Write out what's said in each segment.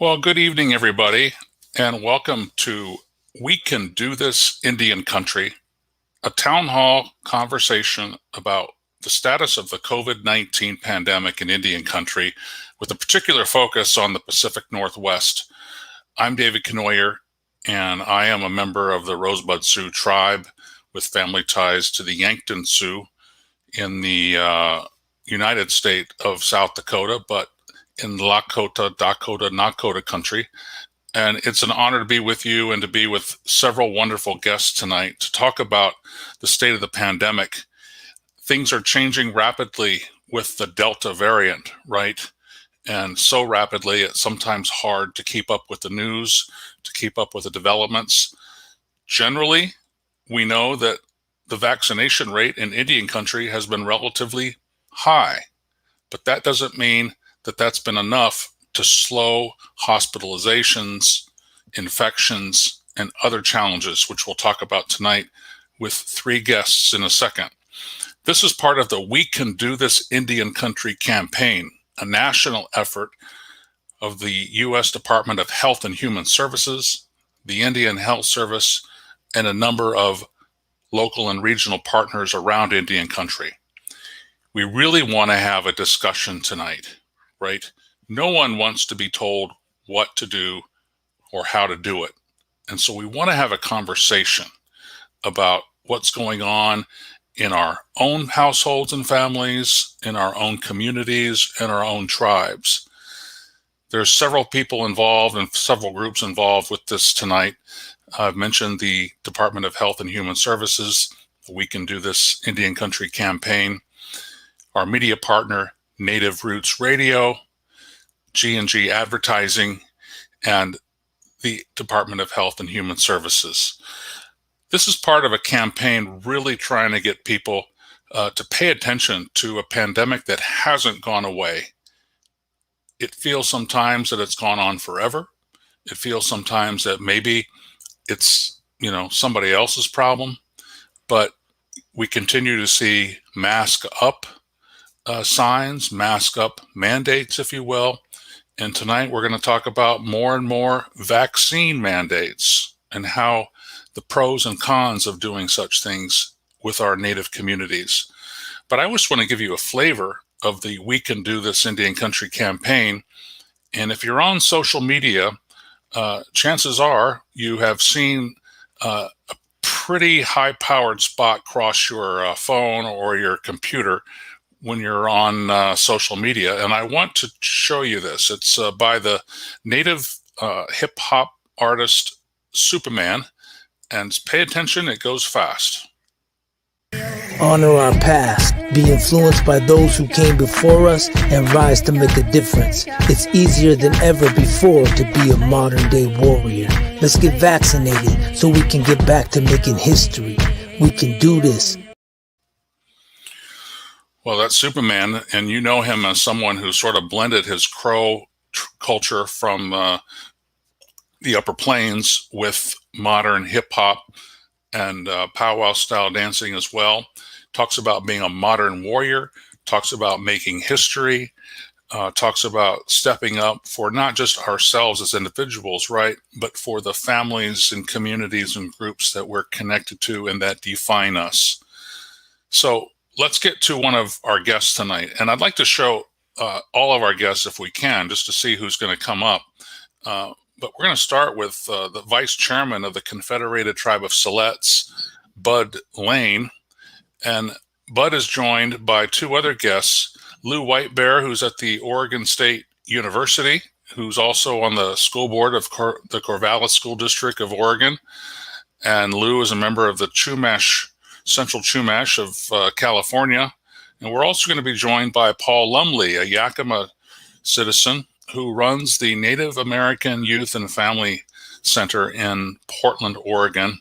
Well, good evening, everybody, and welcome to We Can Do This Indian Country, a town hall conversation about the status of the COVID-19 pandemic in Indian Country, with a particular focus on the Pacific Northwest. I'm David Knoyer, and I am a member of the Rosebud Sioux tribe with family ties to the Yankton Sioux in the United State of South Dakota, but in Lakota, Dakota, Nakota country. And it's an honor to be with you and to be with several wonderful guests tonight to talk about the state of the pandemic. Things are changing rapidly with the Delta variant, right? And so rapidly, it's sometimes hard to keep up with the news, to keep up with the developments. Generally, we know that the vaccination rate in Indian Country has been relatively high, but that doesn't mean that that's been enough to slow hospitalizations, infections, and other challenges, which we'll talk about tonight with three guests in a second. This is part of the We Can Do This Indian Country campaign, a national effort of the U.S. Department of Health and Human Services, the Indian Health Service, and a number of local and regional partners around Indian Country. We really want to have a discussion tonight, right? No one wants to be told what to do or how to do it. And so we want to have a conversation about what's going on in our own households and families, in our own communities, in our own tribes. There's several people involved and several groups involved with this tonight. I've mentioned the Department of Health and Human Services, We Can Do This Indian Country campaign, our media partner, Native Roots Radio, G&G Advertising, and the Department of Health and Human Services. This is part of a campaign really trying to get people to pay attention to a pandemic that hasn't gone away. It feels sometimes that it's gone on forever. It feels sometimes that maybe it's, somebody else's problem, but we continue to see mask up signs, mask up mandates, if you will. And tonight we're going to talk about more and more vaccine mandates and how the pros and cons of doing such things with our Native communities. But I just want to give you a flavor of the We Can Do This Indian Country campaign. And if you're on social media, chances are you have seen a pretty high-powered spot cross your phone or your computer when you're on social media. And I want to show you this. It's by the Native hip-hop artist Superman. And pay attention, it goes fast. Honor our past, be influenced by those who came before us, and rise to make a difference. It's easier than ever before to be a modern-day warrior. Let's get vaccinated so we can get back to making history. We can do this. Well, that's Superman, and you know him as someone who sort of blended his Crow culture from the Upper Plains with modern hip-hop and powwow-style dancing as well. Talks about being a modern warrior, talks about making history, talks about stepping up for not just ourselves as individuals, right, but for the families and communities and groups that we're connected to and that define us. So let's get to one of our guests tonight. And I'd like to show all of our guests, if we can, just to see who's going to come up. But we're going to start with the vice chairman of the Confederated Tribe of Siletz, Bud Lane. And Bud is joined by two other guests, Lou Whitebear, who's at the Oregon State University, who's also on the school board of the Corvallis School District of Oregon. And Lou is a member of the Central Chumash of California. And we're also going to be joined by Paul Lumley, a Yakima citizen who runs the Native American Youth and Family Center in Portland, Oregon.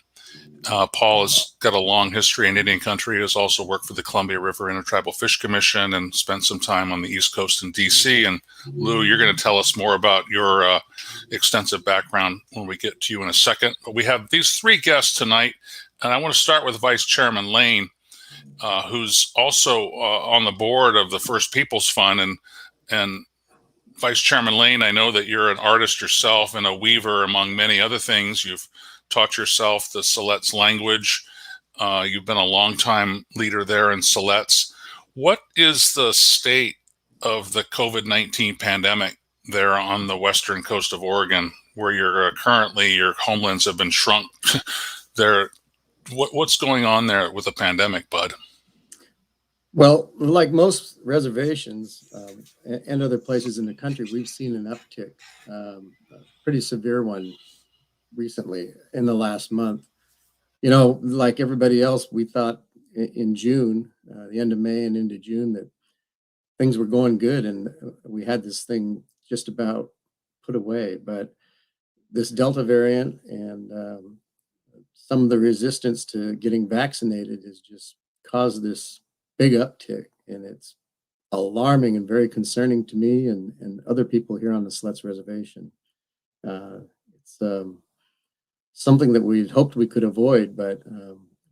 Paul has got a long history in Indian Country. He has also worked for the Columbia River Intertribal Fish Commission and spent some time on the East Coast in D.C. And Lou, you're going to tell us more about your extensive background when we get to you in a second. But we have these three guests tonight, and I want to start with Vice Chairman Lane, who's also on the board of the First Peoples Fund and Vice Chairman Lane, I know that you're an artist yourself and a weaver, among many other things. You've taught yourself the Siletz language. You've been a longtime leader there in Siletz. What is the state of the COVID-19 pandemic there on the western coast of Oregon, where you're currently, your homelands have been shrunk there? What's going on there with the pandemic, Bud? Well, like most reservations and other places in the country, we've seen an uptick, a pretty severe one recently in the last month. You know, like everybody else, we thought in June, the end of May and into June, that things were going good and we had this thing just about put away. But this Delta variant and some of the resistance to getting vaccinated has just caused this big uptick, and it's alarming and very concerning to me and other people here on the Siletz Reservation. It's something that we'd hoped we could avoid, but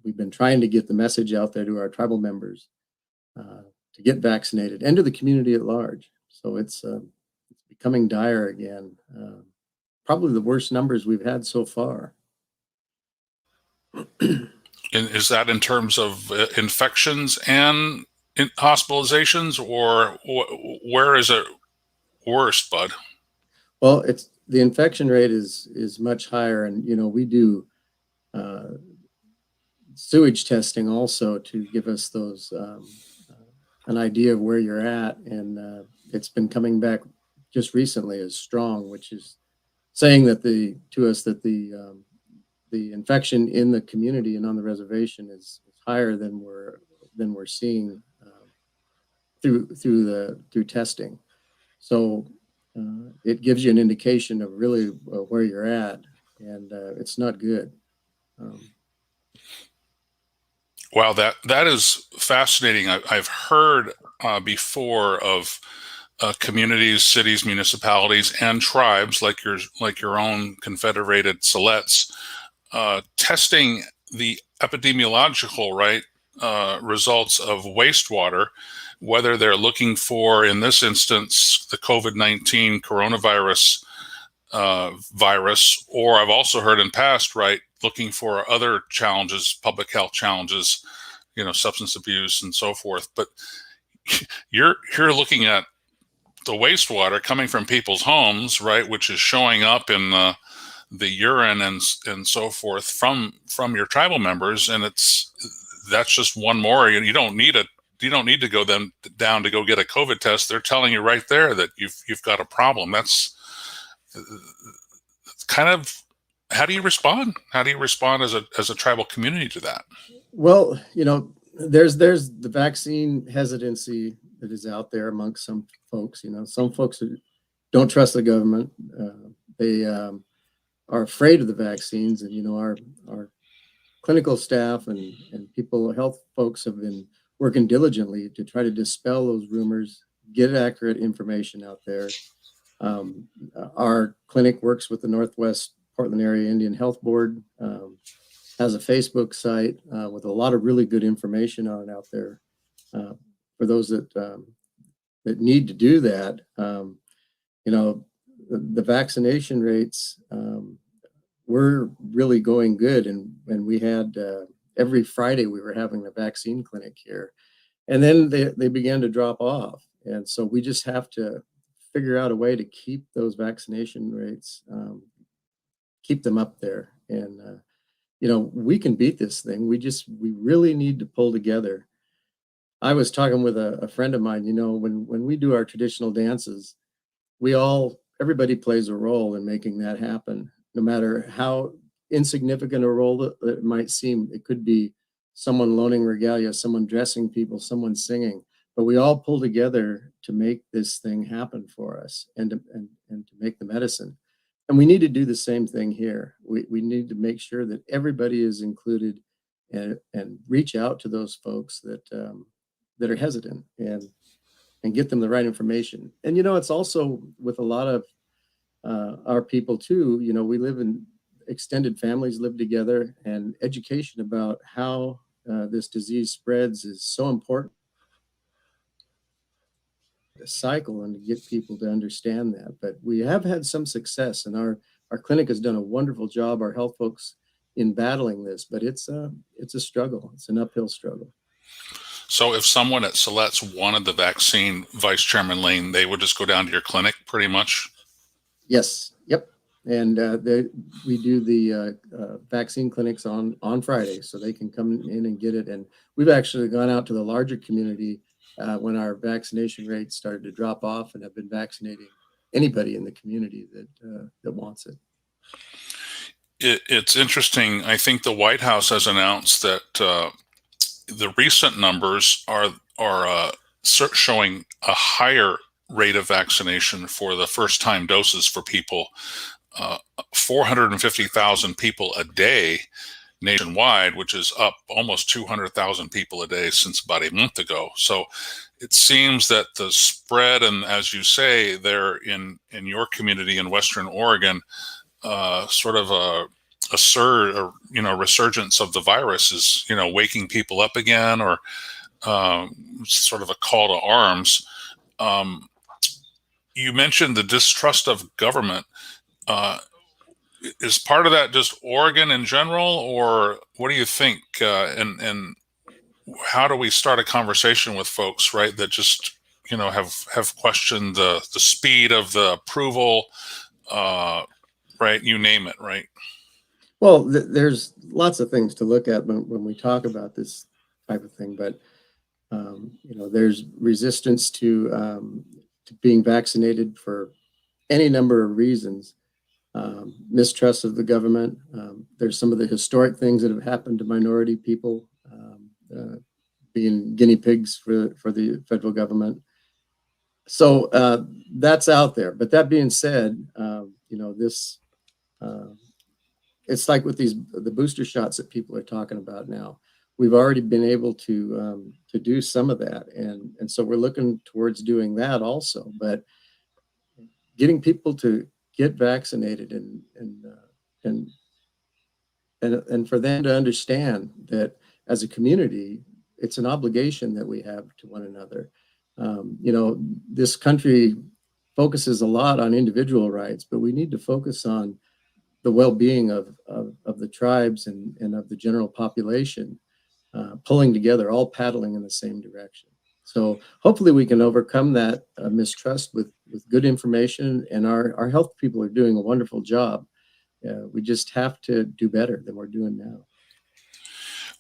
we've been trying to get the message out there to our tribal members to get vaccinated and to the community at large. So it's becoming dire again. Probably the worst numbers we've had so far. And is that in terms of infections and hospitalizations, or where is it worse, Bud? Well, it's the infection rate is much higher, and you know we do sewage testing also to give us those an idea of where you're at, and it's been coming back just recently as strong, which is saying that to us that the infection in the community and on the reservation is higher than we're seeing through testing. So it gives you an indication of really where you're at, and it's not good. Wow, that is fascinating. I've heard before of communities, cities, municipalities, and tribes like your own confederated Siletz testing the epidemiological results of wastewater, whether they're looking for, in this instance, the COVID-19 coronavirus virus, or I've also heard in past, looking for other challenges, public health challenges, substance abuse and so forth. But you're looking at the wastewater coming from people's homes, which is showing up in the urine and so forth from your tribal members, and that's just one more. You don't need to go down to go get a COVID test. They're telling you right there that you've got a problem. That's kind of, how do you respond? How do you respond as a tribal community to that? Well, there's the vaccine hesitancy that is out there amongst some folks. Some folks who don't trust the government. They are afraid of the vaccines, and our clinical staff and health folks have been working diligently to try to dispel those rumors, get accurate information out there. Our clinic works with the Northwest Portland Area Indian Health Board, has a Facebook site with a lot of really good information on it out there for those that need to do that. The vaccination rates were really going good, and we had every Friday we were having a vaccine clinic here, and then they began to drop off, and so we just have to figure out a way to keep those vaccination rates, keep them up there, and we can beat this thing. We really need to pull together. I was talking with a friend of mine. When we do our traditional dances, everybody plays a role in making that happen, no matter how insignificant a role that it might seem. It could be someone loaning regalia, someone dressing people, someone singing, but we all pull together to make this thing happen for us and to make the medicine. And we need to do the same thing here. We need to make sure that everybody is included and reach out to those folks that are hesitant and get them the right information. And it's also with a lot of our people too. We live in extended families, live together, and education about how this disease spreads is so important. cycle and to get people to understand that. But we have had some success, and our clinic has done a wonderful job, our health folks, in battling this, but it's a struggle. It's an uphill struggle. So if someone at Silet's wanted the vaccine, Vice Chairman Lane, they would just go down to your clinic pretty much? Yes. Yep. And we do the vaccine clinics on Friday, so they can come in and get it. And we've actually gone out to the larger community when our vaccination rates started to drop off, and have been vaccinating anybody in the community that wants it. It's interesting. I think the White House has announced that the recent numbers are showing a higher rate of vaccination for the first-time doses for people. 450,000 people a day nationwide, which is up almost 200,000 people a day since about a month ago. So it seems that the spread, and as you say, there in your community in Western Oregon, sort of a surge, or resurgence of the virus is waking people up again, or sort of a call to arms. You mentioned the distrust of government. Is part of that just Oregon in general, or what do you think? And how do we start a conversation with folks, right, that just have questioned the speed of the approval, right? You name it, right? Well, there's lots of things to look at when we talk about this type of thing, but there's resistance to being vaccinated for any number of reasons. Mistrust of the government. There's some of the historic things that have happened to minority people, being guinea pigs for the federal government. So that's out there. But that being said, this it's like with the booster shots that people are talking about now. We've already been able to do some of that, and so we're looking towards doing that also. But getting people to get vaccinated and for them to understand that as a community, it's an obligation that we have to one another. This country focuses a lot on individual rights, but we need to focus on the well-being of the tribes and of the general population, pulling together, all paddling in the same direction. So hopefully we can overcome that mistrust with good information, and our health people are doing a wonderful job. We just have to do better than we're doing now.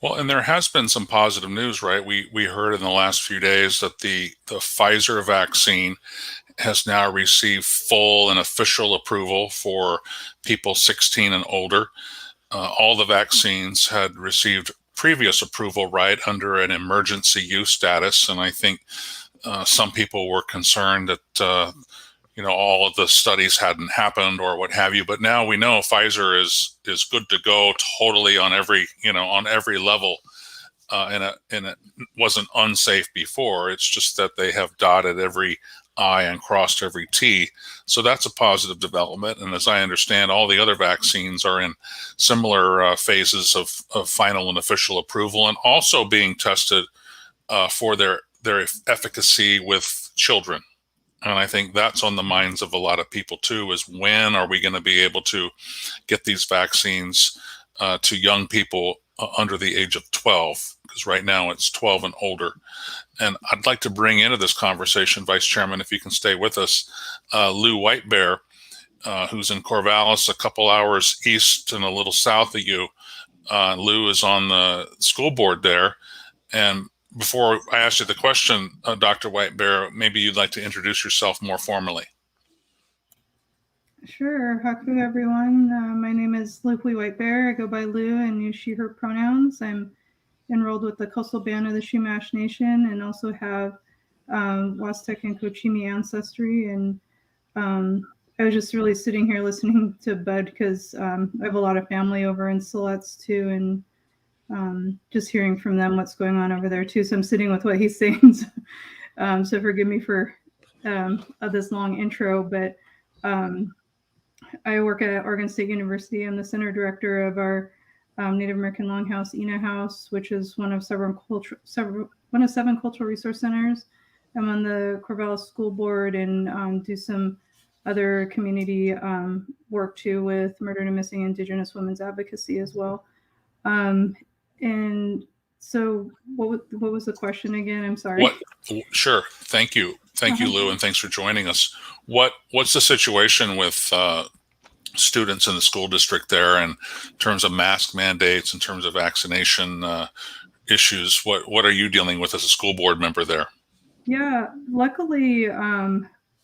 Well, and there has been some positive news, right? We heard in the last few days that the Pfizer vaccine has now received full and official approval for people 16 and older. All the vaccines had received previous approval, right, under an emergency use status. And I think some people were concerned that, all of the studies hadn't happened or what have you. But now we know Pfizer is good to go totally on every level. And it wasn't unsafe before. It's just that they have dotted every I and crossed every T. So that's a positive development. And as I understand, all the other vaccines are in similar phases of final and official approval, and also being tested for their efficacy with children. And I think that's on the minds of a lot of people too, is when are we going to be able to get these vaccines to young people under the age of 12? Because right now it's 12 and older. And I'd like to bring into this conversation, Vice Chairman, if you can stay with us, Lou Whitebear, who's in Corvallis, a couple hours east and a little south of you. Lou is on the school board there. And before I ask you the question, Dr. Whitebear, maybe you'd like to introduce yourself more formally. Sure. Haku, everyone. My name is Luke Whitebear. I go by Lou and use she, her pronouns. I'm enrolled with the Coastal Band of the Chumash Nation, and also have Wastec and Cochimi ancestry. And I was just really sitting here listening to Bud because I have a lot of family over in Siletz too, and just hearing from them what's going on over there too. So I'm sitting with what he's saying. So forgive me for this long intro, but I work at Oregon State University. I'm the center director of our Native American Longhouse, Ina House, which is one of seven cultural resource centers I'm on the Corvallis School Board and do some other community work too with murdered and missing Indigenous women's advocacy as well. And so what was the question again? I'm sorry. Sure. Thank you. Thank you, Lou, and thanks for joining us. What's the situation with students in the school district there in terms of mask mandates, in terms of vaccination issues? What are you dealing with as a school board member there? Yeah, luckily,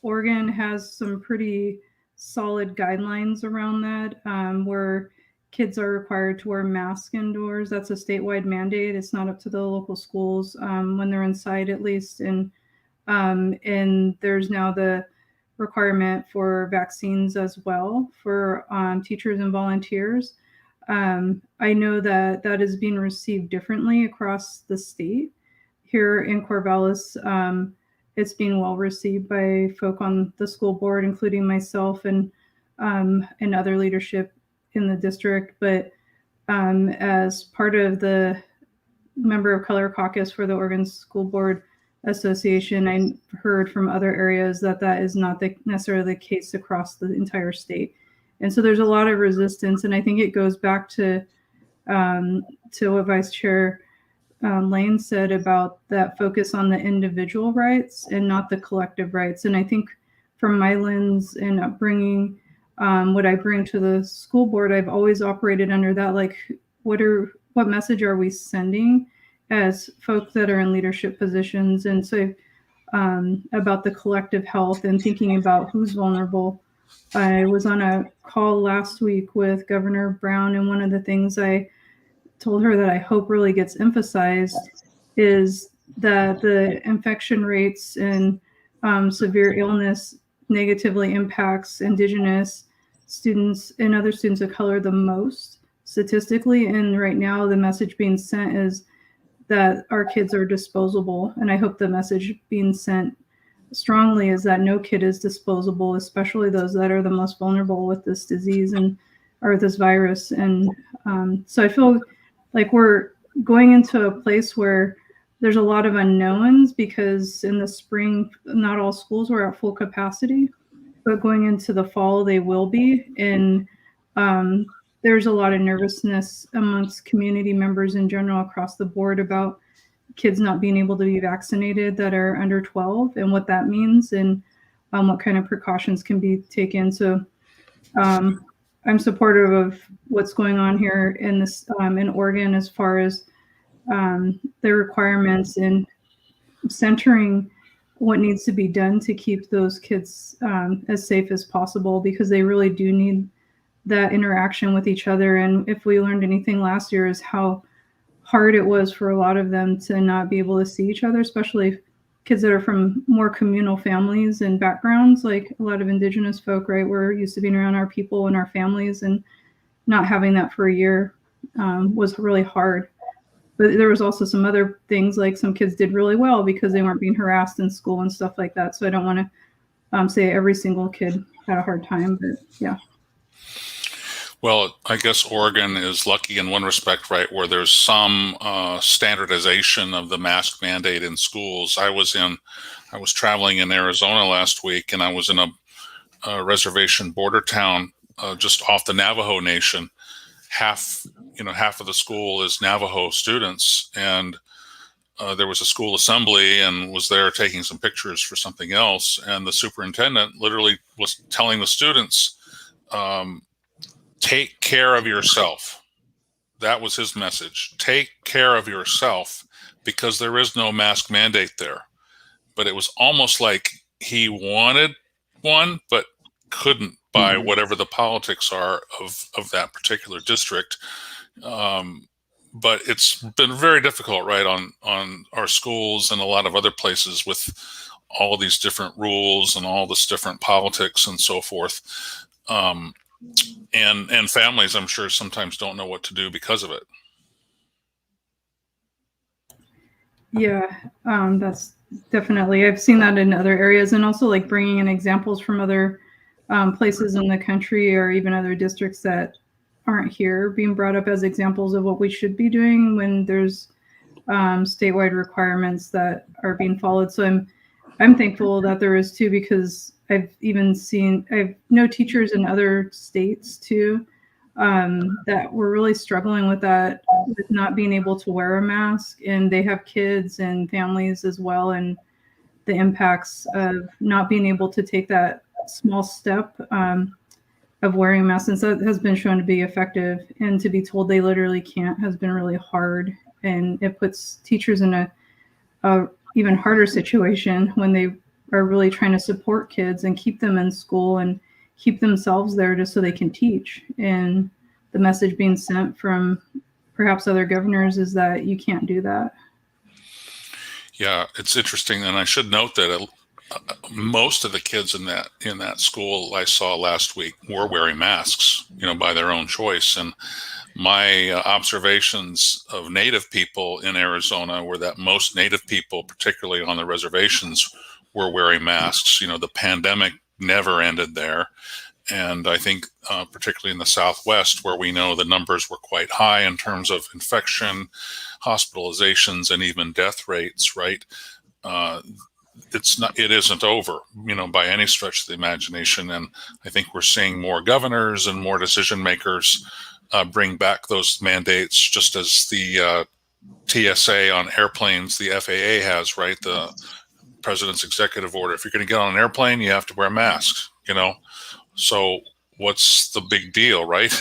Oregon has some pretty solid guidelines around that, where kids are required to wear masks indoors. That's a statewide mandate. It's not up to the local schools when they're inside, at least. And there's now the requirement for vaccines as well for teachers and volunteers. I know that is being received differently across the state. Here in Corvallis, it's being well received by folk on the school board, including myself and other leadership in the district. But as part of the member of color caucus for the Oregon School Board Association, I heard from other areas that is not necessarily the case across the entire state. And so there's a lot of resistance. And I think it goes back to what Vice Chair Lane said about that focus on the individual rights and not the collective rights. And I think from my lens and upbringing, what I bring to the school board, I've always operated under that, like, what message are we sending as folks that are in leadership positions? And so about the collective health and thinking about who's vulnerable. I was on a call last week with Governor Brown, and one of the things I told her that I hope really gets emphasized is that the infection rates and severe illness negatively impacts Indigenous students and other students of color the most statistically. And right now the message being sent is that our kids are disposable. And I hope the message being sent strongly is that no kid is disposable, especially those that are the most vulnerable with this disease or this virus. And so I feel like we're going into a place where there's a lot of unknowns, because in the spring, not all schools were at full capacity, but going into the fall, they will be. And there's a lot of nervousness amongst community members in general across the board about kids not being able to be vaccinated that are under 12 and what that means and what kind of precautions can be taken. So I'm supportive of what's going on here in Oregon as far as the requirements and centering what needs to be done to keep those kids as safe as possible, because they really do need that interaction with each other. And if we learned anything last year is how hard it was for a lot of them to not be able to see each other, especially kids that are from more communal families and backgrounds, like a lot of Indigenous folk, right? We're used to being around our people and our families, and not having that for a year was really hard. But there was also some other things, like some kids did really well because they weren't being harassed in school and stuff like that. So I don't want to say every single kid had a hard time, but yeah. Well, I guess Oregon is lucky in one respect, right, where there's some standardization of the mask mandate in schools. I was traveling in Arizona last week, and I was in a reservation border town just off the Navajo Nation. Half of the school is Navajo students, and there was a school assembly and was there taking some pictures for something else. And the superintendent literally was telling the students, take care of yourself. That was his message. Take care of yourself, because there is no mask mandate there. But it was almost like he wanted one, but couldn't by whatever the politics are of that particular district. But it's been very difficult, right, on our schools and a lot of other places with all these different rules and all this different politics and so forth. And families, I'm sure, sometimes don't know what to do because of it. Yeah, that's definitely, I've seen that in other areas, and also like bringing in examples from other places in the country or even other districts that aren't here being brought up as examples of what we should be doing when there's statewide requirements that are being followed. So I'm thankful that there is too, because I've know teachers in other states too, that were really struggling with that, with not being able to wear a mask, and they have kids and families as well, and the impacts of not being able to take that small step of wearing a mask. And so it has been shown to be effective, and to be told they literally can't has been really hard, and it puts teachers in a even harder situation when they are really trying to support kids and keep them in school and keep themselves there just so they can teach. And the message being sent from perhaps other governors is that you can't do that. Yeah, it's interesting, and I should note that most of the kids in that school I saw last week were wearing masks, by their own choice. And my observations of Native people in Arizona were that most Native people, particularly on the reservations, were wearing masks. The pandemic never ended there. And I think particularly in the Southwest, where we know the numbers were quite high in terms of infection, hospitalizations, and even death rates, right? It isn't over, by any stretch of the imagination. And I think we're seeing more governors and more decision makers bring back those mandates, just as the TSA on airplanes, the FAA has, right? The president's executive order. If you're going to get on an airplane, you have to wear masks, So what's the big deal, right?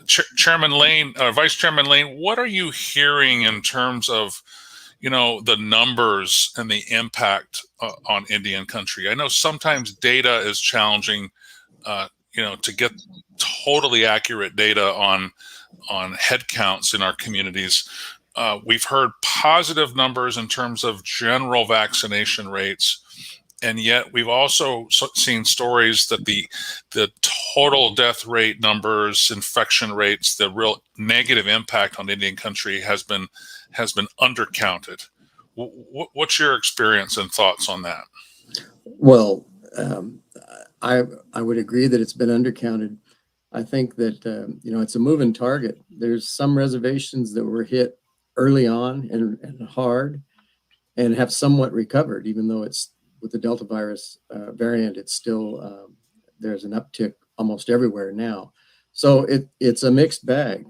Chairman Lane, Vice Chairman Lane, what are you hearing in terms of, the numbers and the impact on Indian country? I know sometimes data is challenging, to get totally accurate data on head counts in our communities. We've heard positive numbers in terms of general vaccination rates, and yet we've also seen stories that the total death rate numbers, infection rates, the real negative impact on Indian country has been undercounted. What's your experience and thoughts on that? Well, I would agree that it's been undercounted. I think that it's a moving target. There's some reservations that were hit early on and hard, and have somewhat recovered, even though it's with the Delta virus variant. It's still there's an uptick almost everywhere now. So it's a mixed bag.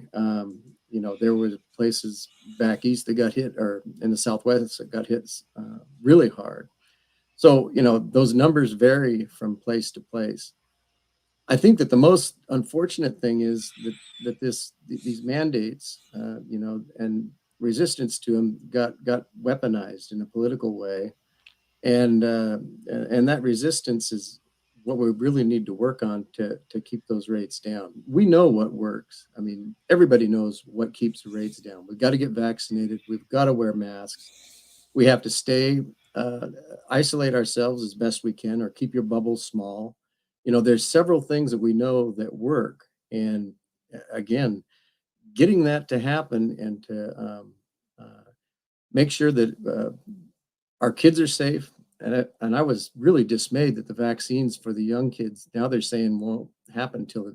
There were places back east that got hit, or in the Southwest that got hit really hard. So, those numbers vary from place to place. I think that the most unfortunate thing is that these mandates, and resistance to them got weaponized in a political way. And that resistance is what we really need to work on to keep those rates down. We know what works. I mean, everybody knows what keeps the rates down. We've got to get vaccinated. We've got to wear masks. We have to isolate ourselves as best we can, or keep your bubble small. There's several things that we know that work. And again, getting that to happen and to make sure that our kids are safe. And I was really dismayed that the vaccines for the young kids, now they're saying won't happen until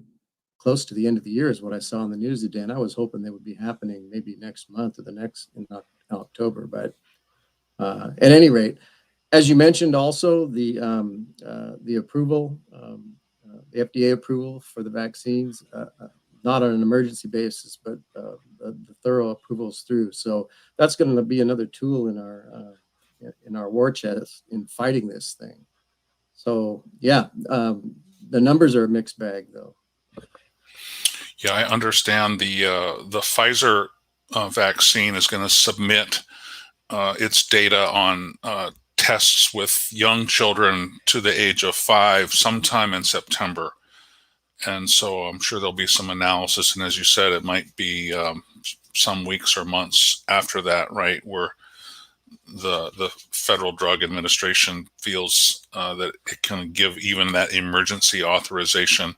close to the end of the year, is what I saw on the news today. And I was hoping they would be happening maybe next month or in October. But at any rate, as you mentioned, also the approval, the FDA approval for the vaccines, not on an emergency basis, but the thorough approvals through. So that's going to be another tool in our war chest in fighting this thing. So yeah, the numbers are a mixed bag, though. Yeah, I understand the Pfizer vaccine is going to submit its data on tests with young children to the age of 5 sometime in September. And so I'm sure there'll be some analysis. And as you said, it might be some weeks or months after that, right, where the Federal Drug Administration feels that it can give even that emergency authorization.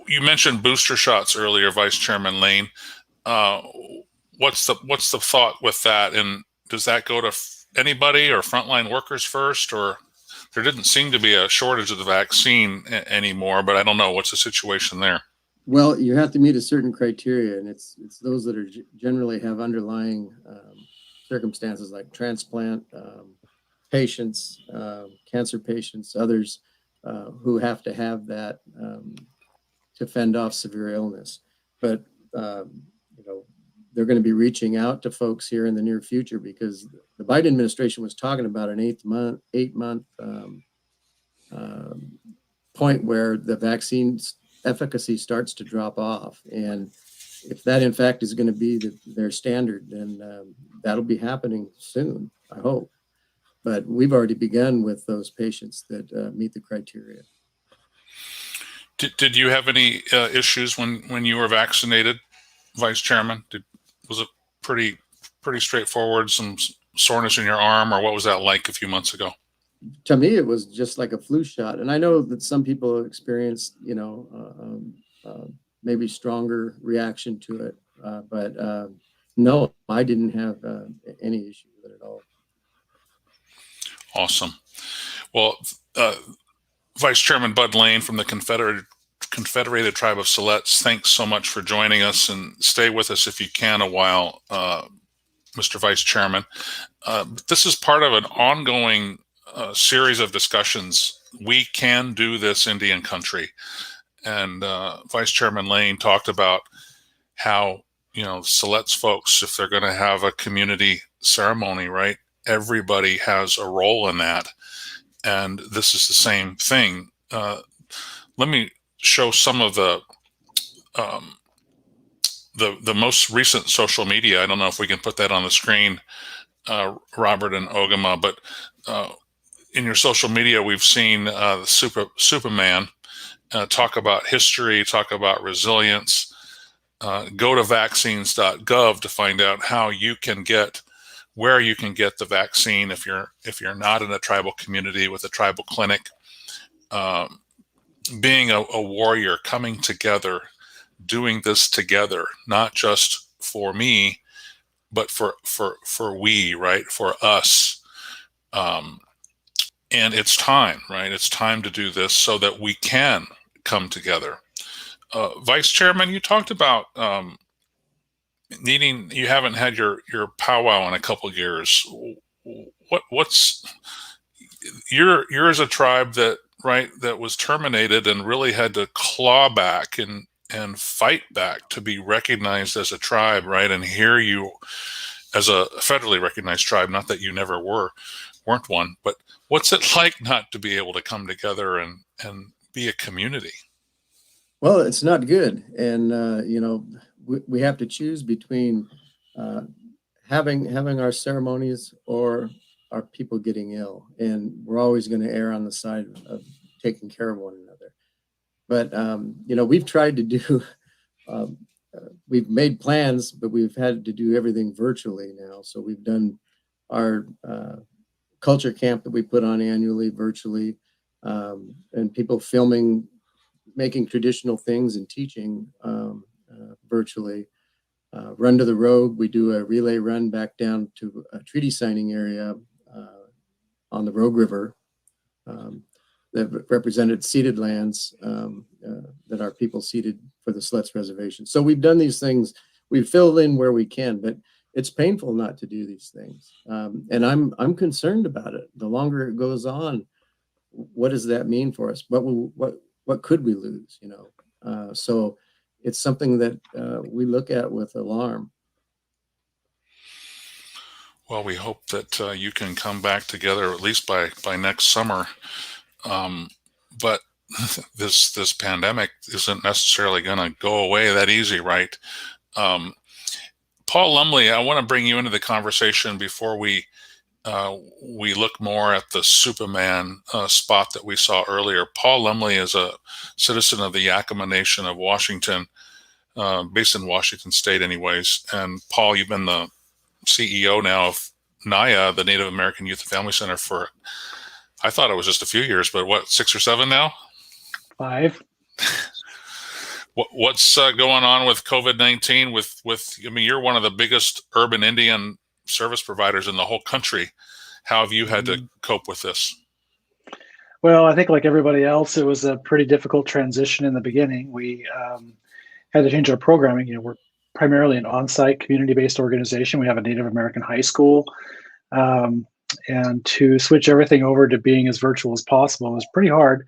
You mentioned booster shots earlier, Vice Chairman Lane. What's the thought with that? And does that go to anybody or frontline workers first? Or there didn't seem to be a shortage of the vaccine anymore, but I don't know. What's the situation there? Well, you have to meet a certain criteria, and it's those that are generally have underlying circumstances like transplant patients, cancer patients, others who have to have that to fend off severe illness. But they're going to be reaching out to folks here in the near future, because the Biden administration was talking about an 8-month point where the vaccine's efficacy starts to drop off. And if that in fact is going to be their standard, then that'll be happening soon, I hope. But we've already begun with those patients that meet the criteria. Did you have any issues when you were vaccinated, Vice Chairman? Was it pretty straightforward? Some soreness in your arm, or what was that like a few months ago? To me, it was just like a flu shot, and I know that some people experienced, maybe stronger reaction to it, but no, I didn't have any issue with it at all. Awesome. Well, Vice Chairman Bud Lane from the Confederated Tribe of Siletz, thanks so much for joining us, and stay with us if you can a while, Mr. Vice Chairman. This is part of an ongoing series of discussions. We can do this Indian country. And Vice Chairman Lane talked about how, Siletz folks, if they're going to have a community ceremony, right, everybody has a role in that. And this is the same thing. Let me show some of the most recent social media. I don't know if we can put that on the screen, Robert and Ogama, but in your social media, we've seen Superman talk about history, talk about resilience. Go to vaccines.gov to find out how you can get, where you can get the vaccine if you're not in a tribal community with a tribal clinic. Being a warrior, coming together, doing this together, not just for me, but for we, right, for us. And it's time, right? It's time to do this so that we can come together. Vice Chairman, you talked about you haven't had your powwow in a couple of years. You're as a tribe that was terminated and really had to claw back and fight back to be recognized as a tribe, right? And here you, as a federally recognized tribe, not that you never weren't one, but what's it like not to be able to come together and be a community? Well, it's not good. And, we have to choose between having our ceremonies or our people getting ill. And we're always going to err on the side of taking care of one another. But, we've tried to do, we've made plans, but we've had to do everything virtually now. So we've done our culture camp that we put on annually virtually, and people filming, making traditional things and teaching virtually. Run to the Road, we do a relay run back down to a treaty signing area on the Rogue River that represented ceded lands that our people ceded for the Siletz Reservation. So we've done these things, we've filled in where we can, but it's painful not to do these things. And I'm concerned about it. The longer it goes on, what does that mean for us? What could we lose, So it's something that we look at with alarm. Well, we hope that you can come back together at least by next summer. But this pandemic isn't necessarily going to go away that easy, right? Paul Lumley, I want to bring you into the conversation before we look more at the Superman spot that we saw earlier. Paul Lumley is a citizen of the Yakima Nation of Washington, based in Washington State anyways. And Paul, you've been the CEO now of NAYA, the Native American Youth and Family Center, for, I thought it was just a few years, but what, 6 or 7 now? 5. What's going on with COVID-19? You're one of the biggest urban Indian service providers in the whole country. How have you had to cope with this? Well, I think like everybody else, it was a pretty difficult transition in the beginning. We had to change our programming. We're primarily an on-site community-based organization. We have a Native American high school. And to switch everything over to being as virtual as possible was pretty hard,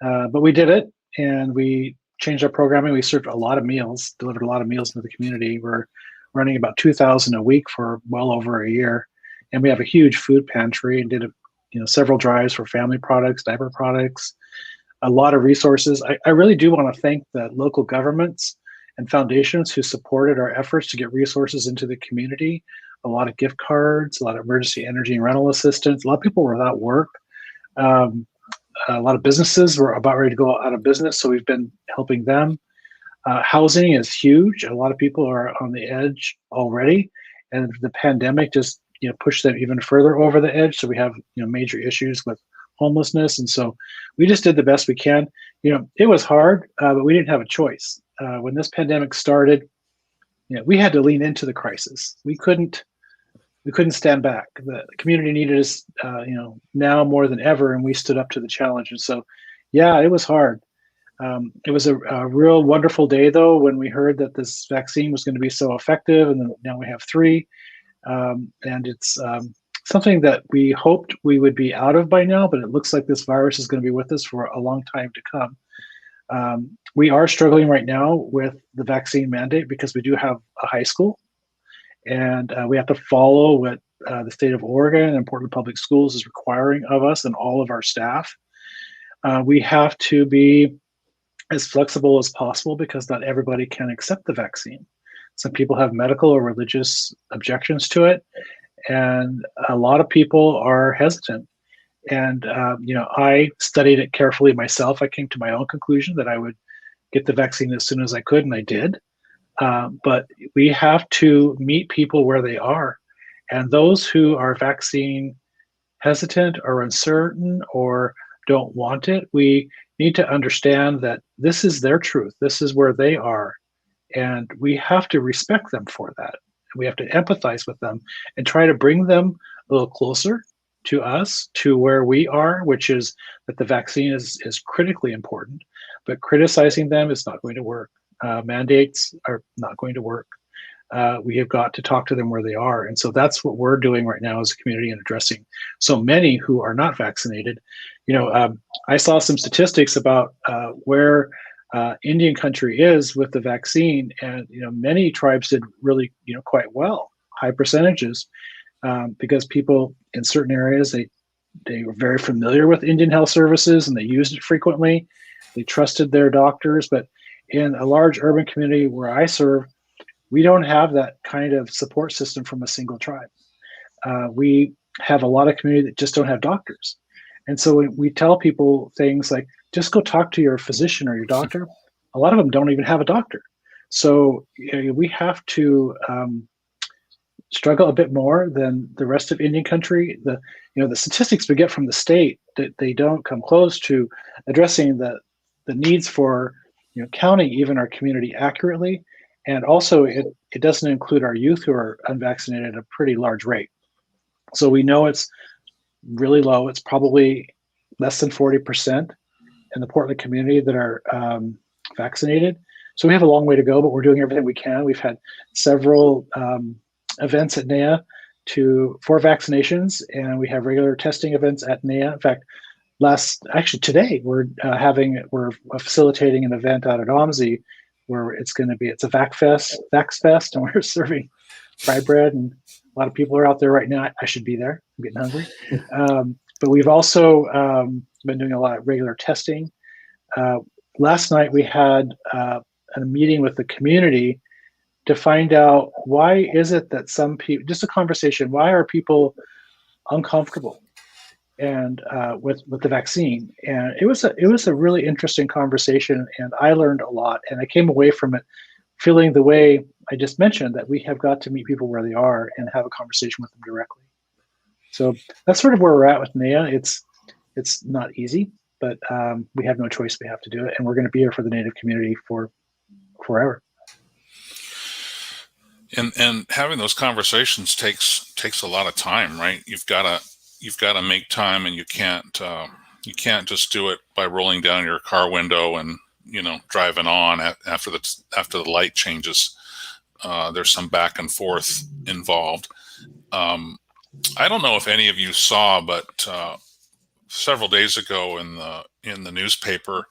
but we did it, and we changed our programming. We served a lot of meals, delivered a lot of meals to the community. We're running about 2,000 a week for well over a year, and we have a huge food pantry and did several drives for family products, diaper products, a lot of resources. I really do want to thank the local governments and foundations who supported our efforts to get resources into the community. A lot of gift cards, a lot of emergency energy and rental assistance. A lot of people were without work. A lot of businesses were about ready to go out of business, so we've been helping them. Housing is huge. A lot of people are on the edge already, and the pandemic just pushed them even further over the edge. So we have major issues with homelessness, and so we just did the best we can. It was hard, but we didn't have a choice. When this pandemic started, we had to lean into the crisis. We couldn't stand back. The community needed us, now more than ever, and we stood up to the challenge. And so, yeah, it was hard. It was a real wonderful day, though, when we heard that this vaccine was going to be so effective, and then now we have 3. And it's something that we hoped we would be out of by now, but it looks like this virus is going to be with us for a long time to come. We are struggling right now with the vaccine mandate because we do have a high school, and we have to follow what the state of Oregon and Portland Public Schools is requiring of us and all of our staff. We have to be as flexible as possible because not everybody can accept the vaccine. Some people have medical or religious objections to it, and a lot of people are hesitant. And I studied it carefully myself. I came to my own conclusion that I would get the vaccine as soon as I could, and I did. But we have to meet people where they are. And those who are vaccine hesitant or uncertain or don't want it, we need to understand that this is their truth. This is where they are. And we have to respect them for that. We have to empathize with them and try to bring them a little closer to us, to where we are, which is that the vaccine is critically important. But criticizing them is not going to work. Mandates are not going to work. We have got to talk to them where they are. And so that's what we're doing right now as a community and addressing so many who are not vaccinated. I saw some statistics about where Indian country is with the vaccine, and many tribes did really quite well, high percentages, because people in certain areas they were very familiar with Indian health services and they used it frequently. They trusted their doctors. But in a large urban community where I serve, we don't have that kind of support system from a single tribe. We have a lot of community that just don't have doctors. And so we tell people things like, just go talk to your physician or your doctor. A lot of them don't even have a doctor. So we have to struggle a bit more than the rest of Indian country. The statistics we get from the state, that they don't come close to addressing the needs for counting even our community accurately. And also it doesn't include our youth who are unvaccinated at a pretty large rate. So we know it's really low. It's probably less than 40% in the Portland community that are vaccinated. So we have a long way to go, but we're doing everything we can. We've had several events at NEA for vaccinations, and we have regular testing events at NEA. In fact, today we're facilitating an event out at OMSI where it's a Vax Fest, and we're serving fry bread, and a lot of people are out there right now. I should be there. I'm getting hungry. But we've also been doing a lot of regular testing. Last night we had a meeting with the community to find out why is it that some people, just a conversation, why are people uncomfortable and with the vaccine? And it was a really interesting conversation, and I learned a lot, and I came away from it feeling the way I just mentioned, that we have got to meet people where they are and have a conversation with them directly. So that's sort of where we're at with NEA. It's not easy, but we have no choice. We have to do it, and we're going to be here for the Native community for forever. And having those conversations takes a lot of time, right? You've got to make time, and you can't just do it by rolling down your car window and driving on after the light changes. There's some back and forth involved. I don't know if any of you saw, but several days ago in the newspaper,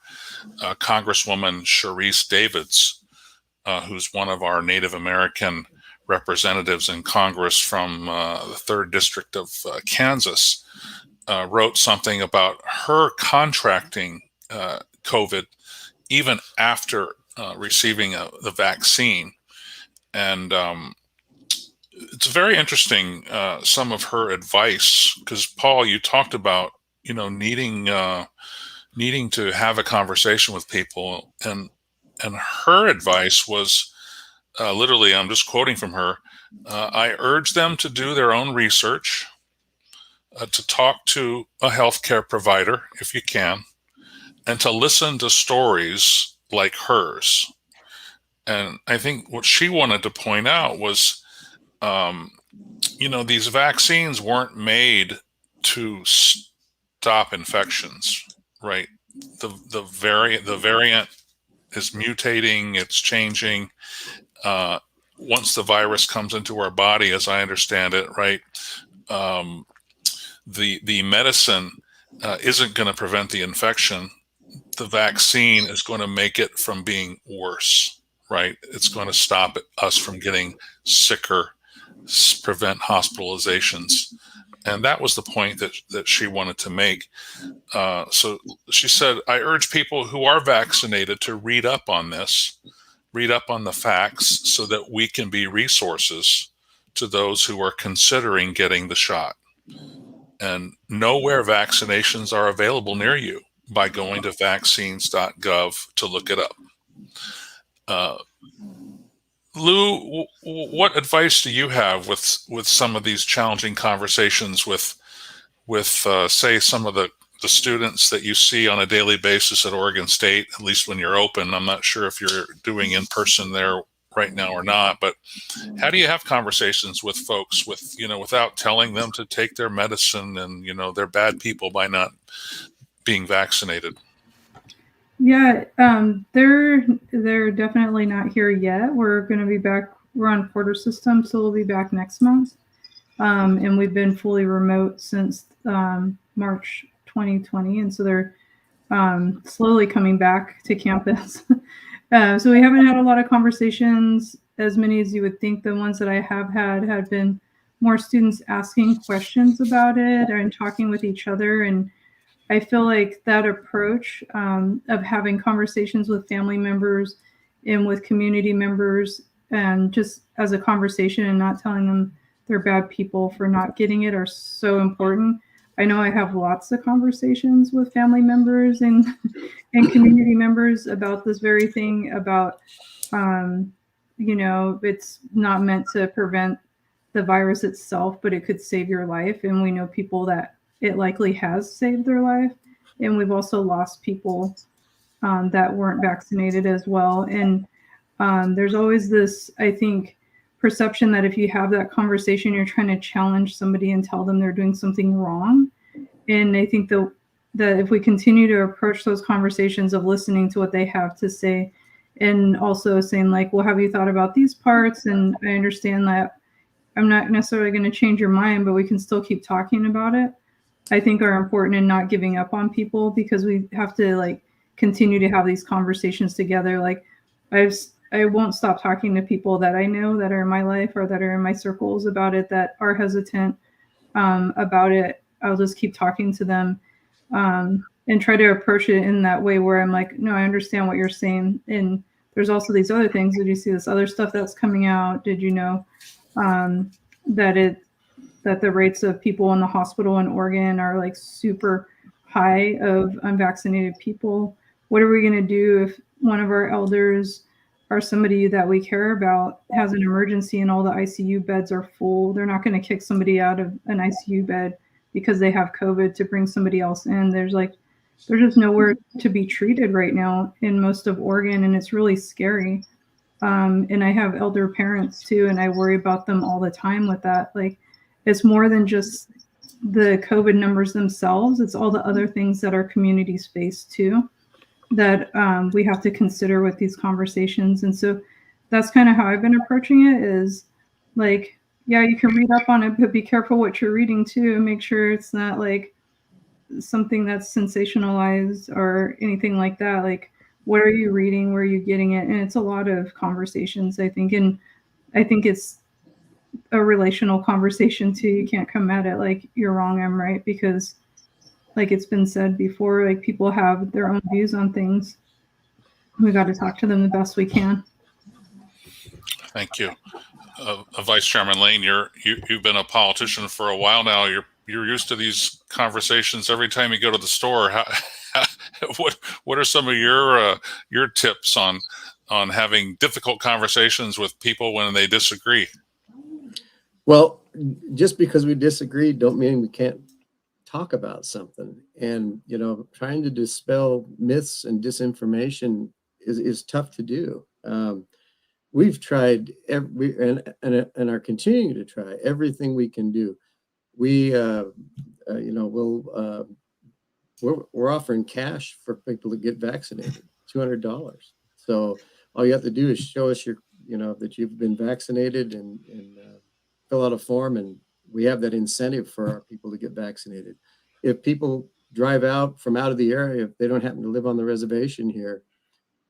Congresswoman Sharice Davids, who's one of our Native American representatives in Congress from the 3rd District of Kansas, wrote something about her contracting COVID even after receiving the vaccine. And it's very interesting, some of her advice, because Paul, you talked about, needing to have a conversation with people, and her advice was literally, I'm just quoting from her, I urge them to do their own research, to talk to a healthcare provider if you can, and to listen to stories like hers. And I think what she wanted to point out was, these vaccines weren't made to stop infections, right? The variant is mutating, it's changing. Once the virus comes into our body, as I understand it, right, the medicine isn't going to prevent the infection. The vaccine is going to make it from being worse, right? It's going to stop us from getting sicker, prevent hospitalizations. And that was the point that she wanted to make. So she said, I urge people who are vaccinated to read up on this, read up on the facts, so that we can be resources to those who are considering getting the shot. And know where vaccinations are available near you by going to vaccines.gov to look it up. Lou, what advice do you have with some of these challenging conversations with say, some of the students that you see on a daily basis at Oregon State, at least when you're open? I'm not sure if you're doing in person there right now or not, but how do you have conversations with folks without telling them to take their medicine and, they're bad people by not being vaccinated? Yeah, they're definitely not here yet. We're going to be back. We're on quarter system, so we'll be back next month. And we've been fully remote since March 2020, and so they're slowly coming back to campus. So we haven't had a lot of conversations, as many as you would think. The ones that I have had been more students asking questions about it and talking with each other. And I feel like that approach of having conversations with family members and with community members, and just as a conversation and not telling them they're bad people for not getting it, are so important. I know I have lots of conversations with family members and community members about this very thing, about, it's not meant to prevent the virus itself, but it could save your life. And we know people that it likely has saved their life. And we've also lost people that weren't vaccinated as well. And there's always this, I think, perception that if you have that conversation, you're trying to challenge somebody and tell them they're doing something wrong. And I think that if we continue to approach those conversations of listening to what they have to say, and also saying like, well, have you thought about these parts? And I understand that I'm not necessarily going to change your mind, but we can still keep talking about it, I think are important, and not giving up on people, because we have to continue to have these conversations together. I won't stop talking to people that I know that are in my life or that are in my circles about it, that are hesitant about it. I'll just keep talking to them and try to approach it in that way where I'm like, no, I understand what you're saying. And there's also these other things. Did you see this other stuff that's coming out? Did you know that the rates of people in the hospital in Oregon are super high of unvaccinated people? What are we going to do if one of our elders or somebody that we care about has an emergency and all the ICU beds are full? They're not going to kick somebody out of an ICU bed because they have COVID to bring somebody else in. There's just nowhere to be treated right now in most of Oregon, and it's really scary. And I have elder parents too, and I worry about them all the time with that. It's more than just the COVID numbers themselves. It's all the other things that our communities face too, that we have to consider with these conversations. And so that's kind of how I've been approaching it. Is like, yeah, you can read up on it, but be careful what you're reading too, and make sure it's not like something that's sensationalized or anything like that. Like, what are you reading? Where are you getting it? And it's a lot of conversations, I think. And I think it's a relational conversation too. You can't come at it like you're wrong, I'm right, because like it's been said before, like people have their own views on things. We got to talk to them the best we can. Thank you. Vice Chairman Lane, you've been a politician for a while now. You're used to these conversations every time you go to the store. What are some of your tips on having difficult conversations with people when they disagree? Well, just because we disagree don't mean we can't talk about something. And, you know, trying to dispel myths and disinformation is tough to do. We've tried and are continuing to try everything we can do. We, you know, we're offering cash for people to get vaccinated, $200. So all you have to do is show us you know, that you've been vaccinated and fill out a form, and we have that incentive for our people to get vaccinated. If people drive out from out of the area, if they don't happen to live on the reservation here,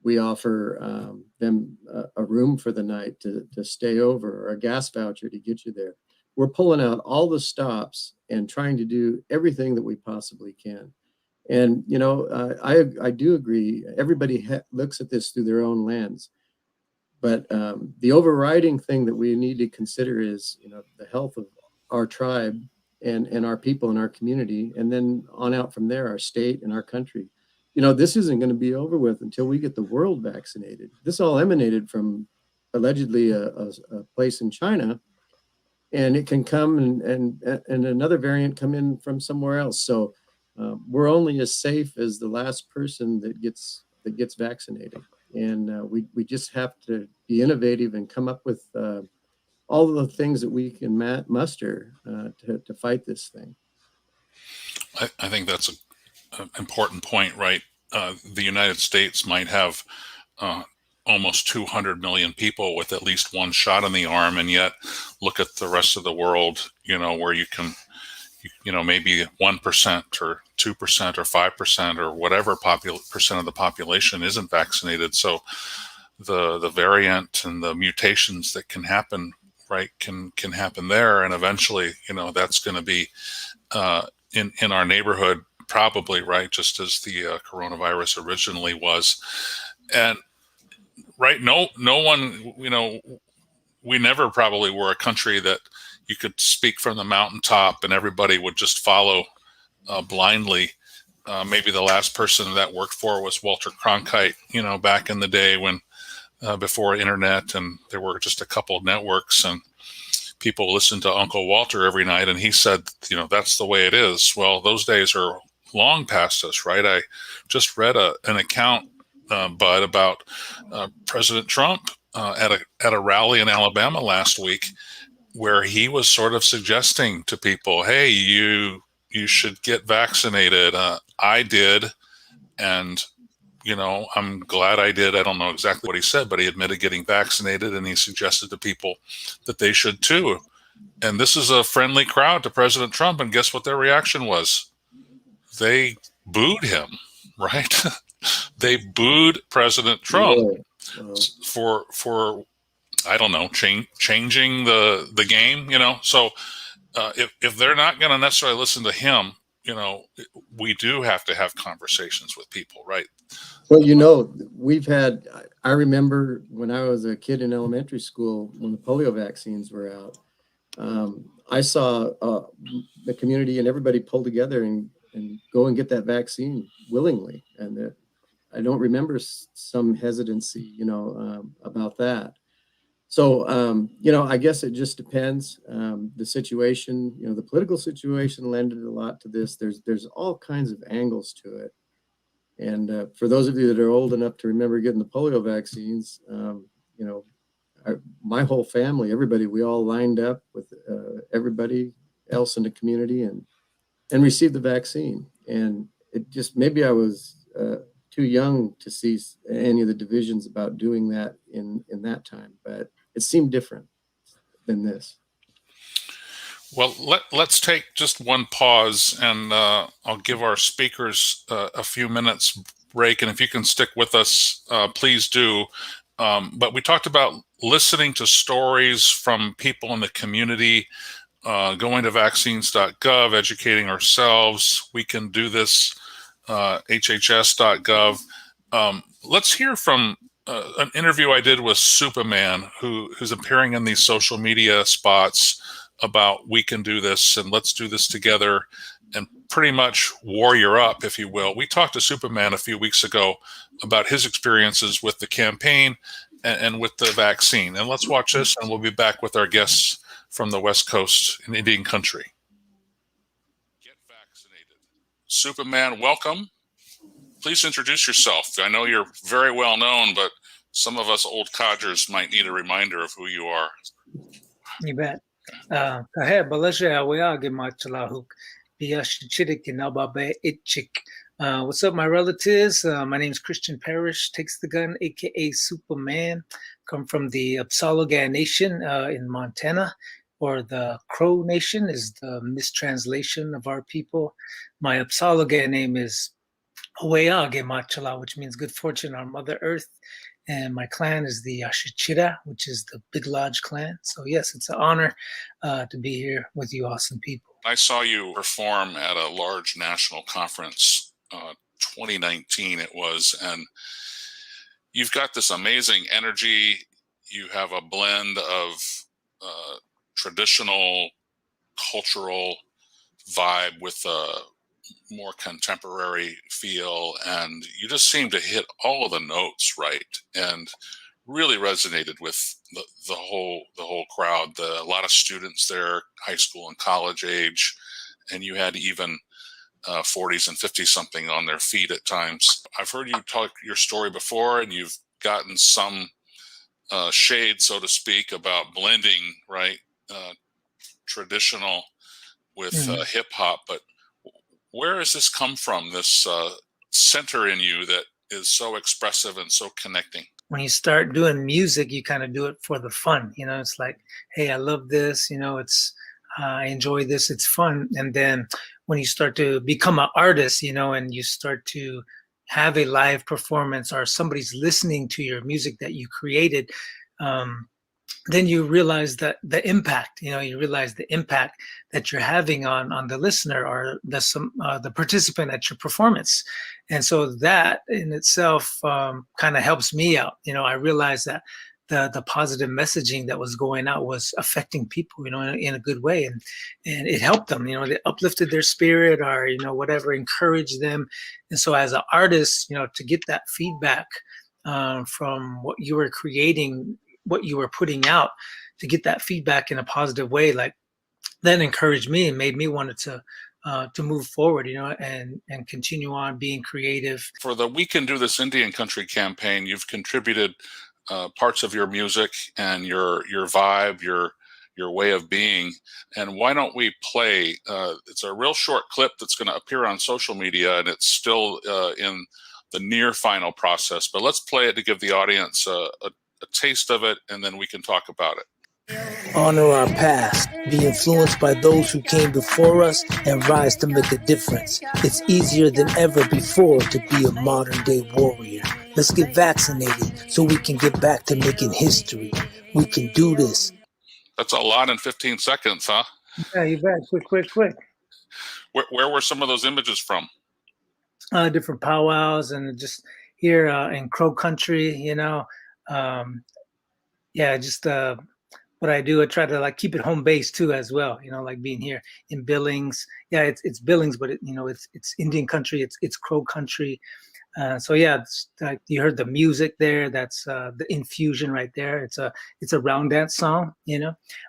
we offer them a room for the night to stay over, or a gas voucher to get you there. We're pulling out all the stops and trying to do everything that we possibly can. And, you know, I do agree. Everybody looks at this through their own lens. But the overriding thing that we need to consider is, you know, the health of our tribe and our people in our community. And then on out from there, our state and our country. You know, this isn't going to be over with until we get the world vaccinated. This all emanated from allegedly a place in China, and it can come and another variant come in from somewhere else. So we're only as safe as the last person that gets vaccinated. And we just have to be innovative and come up with all of the things that we can muster to fight this thing. I think that's an important point, right? The United States might have almost 200 million people with at least one shot in the arm, and yet look at the rest of the world, you know, where you can, you know, maybe 1% or 2% or 5% or whatever percent of the population isn't vaccinated. So the variant and the mutations that can happen, right, can happen there, and eventually, you know, that's going to be in our neighborhood, probably, right, just as the coronavirus originally was. And right, no one, you know, we never probably were a country that you could speak from the mountaintop and everybody would just follow blindly. Maybe the last person that worked for was Walter Cronkite, you know, back in the day when before internet, and there were just a couple of networks, and people listened to Uncle Walter every night, and he said, you know, that's the way it is. Well, those days are long past us, right? I just read an account, Bud, about President Trump at a rally in Alabama last week, where he was sort of suggesting to people, hey, you should get vaccinated. I did, and, you know, I'm glad I did. I don't know exactly what he said, but he admitted getting vaccinated, and he suggested to people that they should too. And this is a friendly crowd to President Trump, and guess what their reaction was? They booed him, right? They booed President Trump for I don't know, changing the game, you know. So if they're not going to necessarily listen to him, you know, we do have to have conversations with people, right? Well, you know, I remember when I was a kid in elementary school, when the polio vaccines were out, I saw the community and everybody pull together and go and get that vaccine willingly. And I don't remember some hesitancy, you know, about that. So, you know, I guess it just depends. The situation, you know, the political situation lended a lot to this. There's all kinds of angles to it. And for those of you that are old enough to remember getting the polio vaccines, you know, my whole family, everybody, we all lined up with everybody else in the community and received the vaccine. And it just, maybe I was too young to see any of the divisions about doing that in that time, but it seemed different than this. Well, let's take just one pause, and I'll give our speakers a few minutes break. And if you can stick with us, please do. But we talked about listening to stories from people in the community, going to vaccines.gov, educating ourselves. We can do this, hhs.gov. Let's hear from an interview I did with Superman, who's appearing in these social media spots about we can do this and let's do this together, and pretty much warrior up, if you will. We talked to Superman a few weeks ago about his experiences with the campaign and with the vaccine. And let's watch this, and we'll be back with our guests from the West Coast in Indian country. Get vaccinated. Superman, welcome. Please introduce yourself. I know you're very well known, but some of us old codgers might need a reminder of who you are. You bet. What's up, my relatives? My name is Christian Parrish, Takes the Gun, aka Superman. Come from the Apsalogan Nation in Montana, or the Crow Nation is the mistranslation of our people. My Apsalogan name is Oweage Machala, which means good fortune on Mother Earth. And my clan is the Ashichira, which is the Big Lodge clan. So yes, it's an honor to be here with you awesome people. I saw you perform at a large national conference, 2019 it was, and you've got this amazing energy. You have a blend of traditional cultural vibe with a more contemporary feel, and you just seem to hit all of the notes right and really resonated with the whole crowd. A lot of students there, high school and college age, and you had even 40s and 50 something on their feet at times. I've heard you talk your story before, and you've gotten some shade, so to speak, about blending traditional with hip hop, but where has this come from, this center in you that is so expressive and so connecting? When you start doing music, you kind of do it for the fun. It's like, hey, I love this. It's I enjoy this. It's fun. And then when you start to become an artist, and you start to have a live performance, or somebody's listening to your music that you created, then you realize that the impact, you realize the impact that you're having on the listener or the participant at your performance. And so that in itself kind of helps me out. I realized that the positive messaging that was going out was affecting people, in a good way. And it helped them, it uplifted their spirit, or, whatever, encouraged them. And so as an artist, to get that feedback from what you were creating, what you were putting out, to get that feedback in a positive way, like that encouraged me and made me want to move forward, and continue on being creative. For the We Can Do This Indian Country campaign, you've contributed parts of your music and your vibe, your way of being. And why don't we play? It's a real short clip that's going to appear on social media, and it's still in the near final process. But let's play it to give the audience a taste of it, and then we can talk about it. Honor our past, be influenced by those who came before us, and rise to make a difference. It's easier than ever before to be a modern day warrior. Let's get vaccinated so we can get back to making history. We can do this. That's a lot in 15 seconds, huh? Yeah, you bet. Quick. Where were some of those images from? Different powwows, and just here in Crow Country, just what I do, I try to keep it home base too as well, like being here in Billings. Yeah, it's Billings, but it's Indian country, it's Crow Country. So yeah, it's like you heard the music there. That's the infusion right there. It's a round dance song,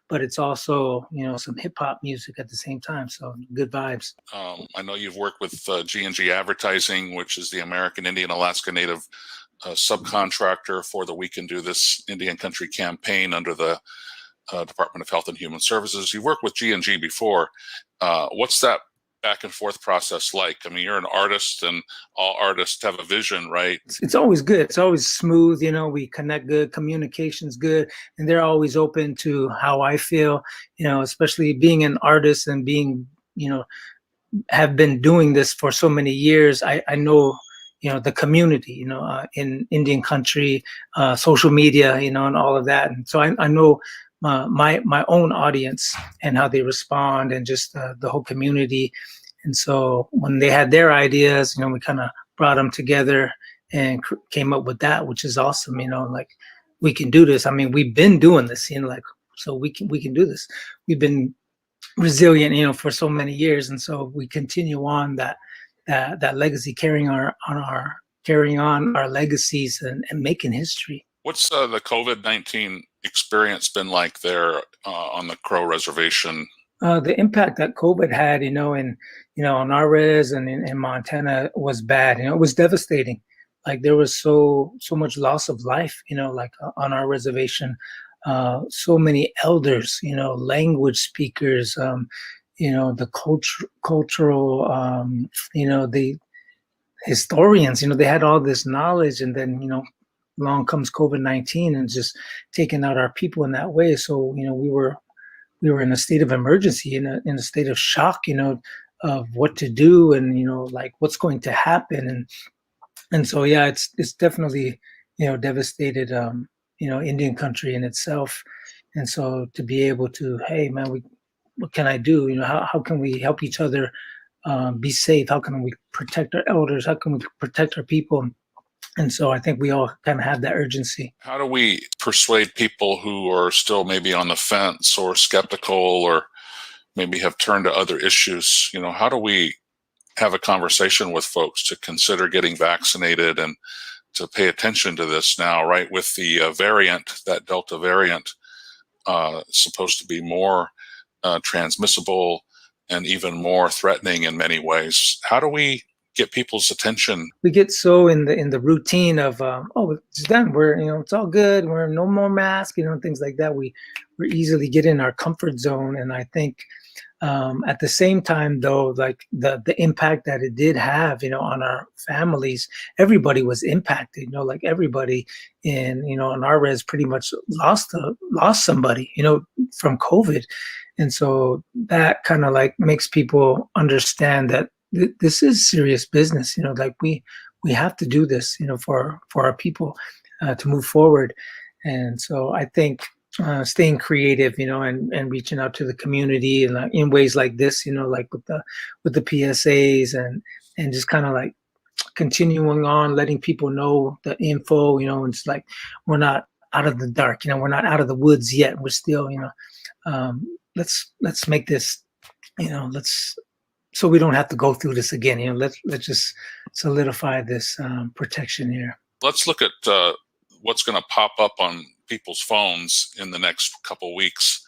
but it's also some hip hop music at the same time. So good vibes. I know you've worked with G&G Advertising, which is the American Indian Alaska Native subcontractor for the We Can Do This Indian Country campaign under the Department of Health and Human Services. You worked with G&G before. What's that back and forth process like? I mean, you're an artist, and all artists have a vision, right? It's always good. It's always smooth. We connect good, communication's good, and they're always open to how I feel, especially being an artist and being, have been doing this for so many years. I know, the community, in Indian country, social media, and all of that. And so I know my own audience and how they respond, and just the whole community. And so when they had their ideas, we kind of brought them together and came up with that, which is awesome. Like, we can do this. I mean, we've been doing this, like, so we can do this. We've been resilient, for so many years, and so we continue on that legacy, carrying on our legacies, and making history. What's the COVID-19 experience been like there on the Crow Reservation? The impact that COVID had, on our res and in Montana was bad. It was devastating. Like, there was so much loss of life, like on our reservation. So many elders, language speakers, the cultural, the historians, they had all this knowledge, and then, along comes COVID-19 and just taking out our people in that way. So, we were in a state of emergency, in a state of shock, of what to do, and, like, what's going to happen. And so, yeah, it's definitely, devastated, Indian country in itself. And so to be able to, hey, man, what can I do? How can we help each other be safe? How can we protect our elders? How can we protect our people? And so I think we all kind of have that urgency. How do we persuade people who are still maybe on the fence or skeptical, or maybe have turned to other issues? How do we have a conversation with folks to consider getting vaccinated and to pay attention to this now, right? With the variant, that Delta variant, supposed to be more transmissible and even more threatening in many ways. How do we get people's attention? We get so in the routine of, it's done. We're, it's all good. We're no more masks, things like that. We easily get in our comfort zone. And I think at the same time, though, like the impact that it did have, on our families, everybody was impacted. Like, everybody in our res pretty much lost somebody, from COVID. And so that kind of like makes people understand that this is serious business. Like, we have to do this, for our people to move forward. And so I think staying creative, and reaching out to the community, and in ways like this, like with the PSAs, and just kind of like continuing on, letting people know the info, and it's like, we're not out of the dark, we're not out of the woods yet. We're still, let's make this, so we don't have to go through this again. Let's just solidify this protection here. Let's look at what's going to pop up on people's phones in the next couple weeks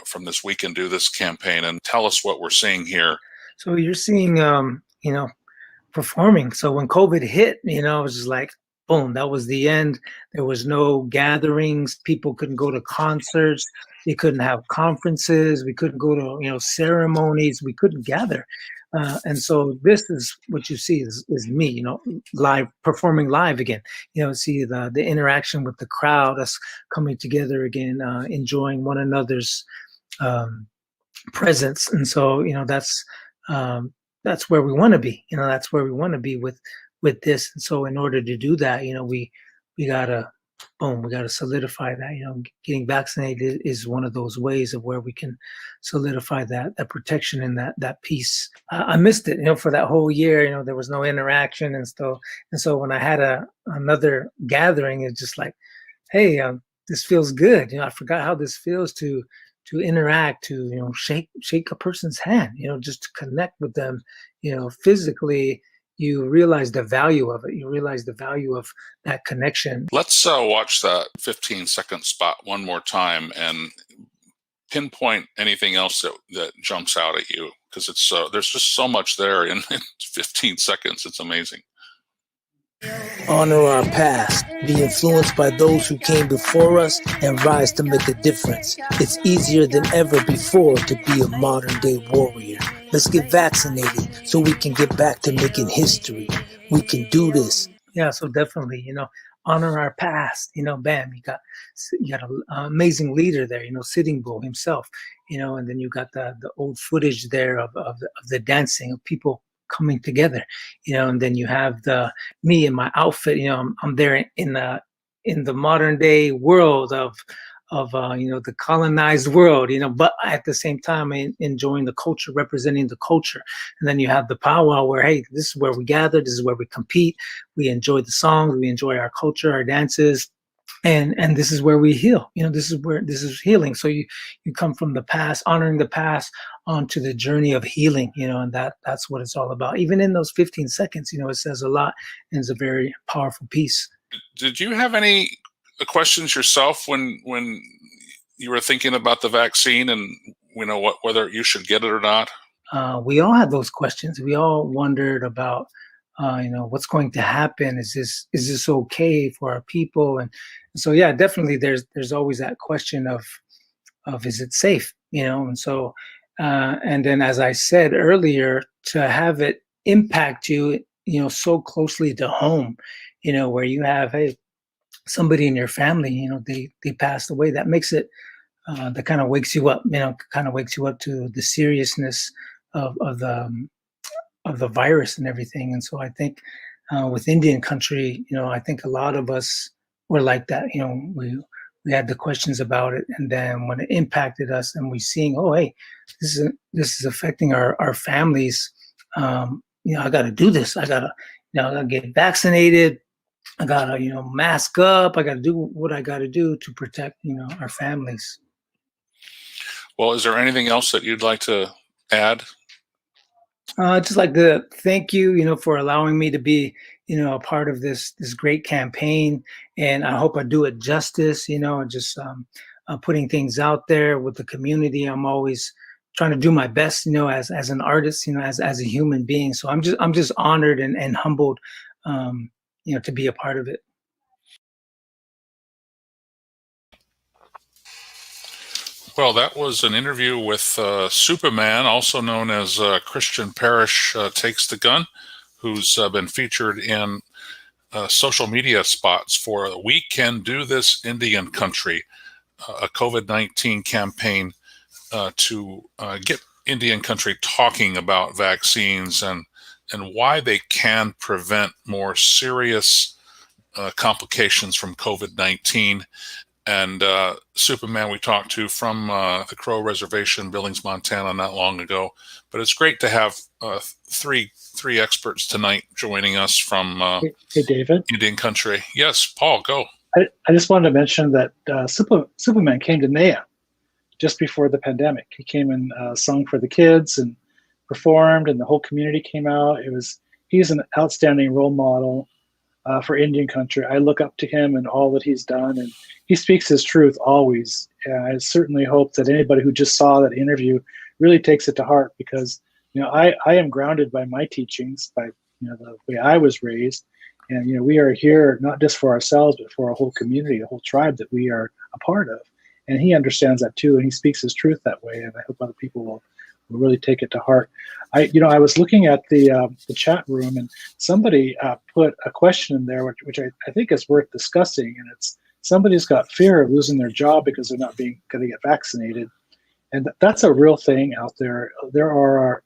from this We Can Do This campaign, and tell us what we're seeing here. So you're seeing, performing. So when COVID hit, it was just like, boom, that was the end. There was no gatherings. People couldn't go to concerts. We couldn't have conferences. We couldn't go to, ceremonies. We couldn't gather. And so this is what you see is me, live, performing live again. See the interaction with the crowd, us coming together again, enjoying one another's presence. And so, that's where we want to be. That's where we want to be with this. And so in order to do that, we gotta solidify that. Getting vaccinated is one of those ways of where we can solidify that protection and that peace. I missed it, for that whole year. There was no interaction, and so when I had another gathering, it's just like, hey, this feels good. I forgot how this feels to interact, to shake a person's hand, just to connect with them, physically. You realize the value of it. You realize the value of that connection. Let's watch that 15-second spot one more time and pinpoint anything else that jumps out at you, because it's there's just so much there in 15 seconds. It's amazing. Honor our past, be influenced by those who came before us, and rise to make a difference. It's easier than ever before to be a modern day warrior. Let's get vaccinated so we can get back to making history. We can do this. Yeah, so definitely, honor our past. Bam, you got an amazing leader there. Sitting Bull himself. And then you got the old footage there of the dancing of people coming together. And then you have me in my outfit. I'm there in the modern day world of the colonized world, but at the same time enjoying the culture, representing the culture. And then you have the powwow where, hey, this is where we gather, this is where we compete, we enjoy the songs, we enjoy our culture, our dances, and this is where we heal. This is healing. So you come from the past, honoring the past, onto the journey of healing, and that's what it's all about. Even in those 15 seconds, it says a lot, and it's a very powerful piece. Did you have any questions yourself when you were thinking about the vaccine and whether you should get it or not? We all had those questions. We all wondered about what's going to happen. Is this okay for our people? And so yeah, definitely there's always that question of is it safe? And so and then, as I said earlier, to have it impact you, so closely to home, where you have, hey, somebody in your family, they passed away. That makes it, that kind of wakes you up, to the seriousness of the virus and everything. And so I think with Indian country, I think a lot of us were like that. We had the questions about it, and then when it impacted us, and we seeing, oh, hey, this is affecting our families. I got to do this. I gotta get vaccinated. I gotta mask up. I gotta do what I gotta do to protect our families. Well, is there anything else that you'd like to add? I'd just like to thank you, for allowing me to be, a part of this great campaign, and I hope I do it justice. Just putting things out there with the community. I'm always trying to do my best, as an artist, as a human being. So I'm just honored and humbled, to be a part of it. Well, that was an interview with Superman, also known as Christian Parrish Takes the Gun, who's been featured in social media spots for We Can Do This Indian Country, a COVID-19 campaign to get Indian country talking about vaccines and why they can prevent more serious complications from COVID-19. And Superman we talked to from the Crow Reservation, Billings, Montana, not long ago. But it's great to have three experts tonight joining us from Hey, David. Indian country. Yes, Paul, go. I just wanted to mention that Superman came to NEA just before the pandemic. He came and sung for the kids and performed, and the whole community came out. He's an outstanding role model for Indian country. I look up to him and all that he's done, and he speaks his truth always. And I certainly hope that anybody who just saw that interview really takes it to heart, because I am grounded by my teachings, by the way I was raised, and we are here not just for ourselves, but for a whole community, a whole tribe that we are a part of. And he understands that too, and he speaks his truth that way. And I hope other people will really take it to heart. I was looking at the chat room, and somebody put a question in there, which I think is worth discussing. And it's, somebody's got fear of losing their job because they're not going to get vaccinated, and that's a real thing out there. There are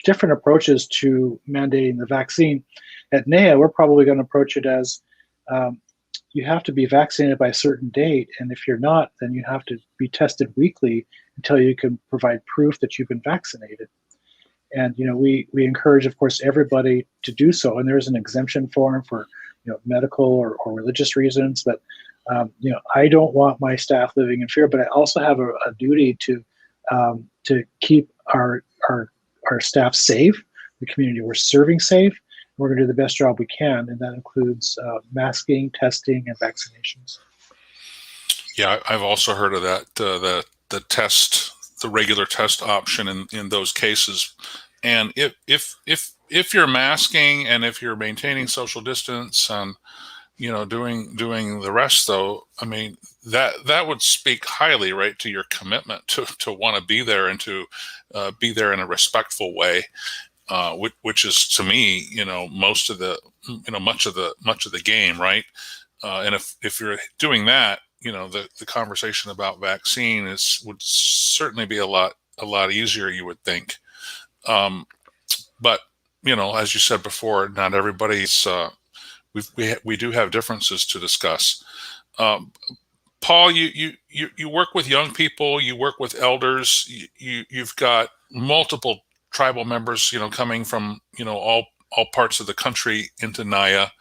different approaches to mandating the vaccine. At NEA, we're probably going to approach it as you have to be vaccinated by a certain date, and if you're not, then you have to be tested weekly until you can provide proof that you've been vaccinated. And we encourage, of course, everybody to do so. And there's an exemption form for medical or religious reasons. But I don't want my staff living in fear. But I also have a duty to keep our staff safe, the community we're serving safe. We're going to do the best job we can, and that includes masking, testing, and vaccinations. Yeah, I've also heard of that. The regular test option in those cases. And if if you're masking and if you're maintaining social distance and doing the rest, though, I mean, that would speak highly, right, to your commitment to want to be there and to be there in a respectful way, which is, to me, most of the much of the game, right? And if you're doing that, the conversation about vaccine would certainly be a lot easier, you would think. But as you said before, not everybody's. We do have differences to discuss. Paul, you work with young people, you work with elders, you've got multiple tribal members, coming from all parts of the country into NAYA.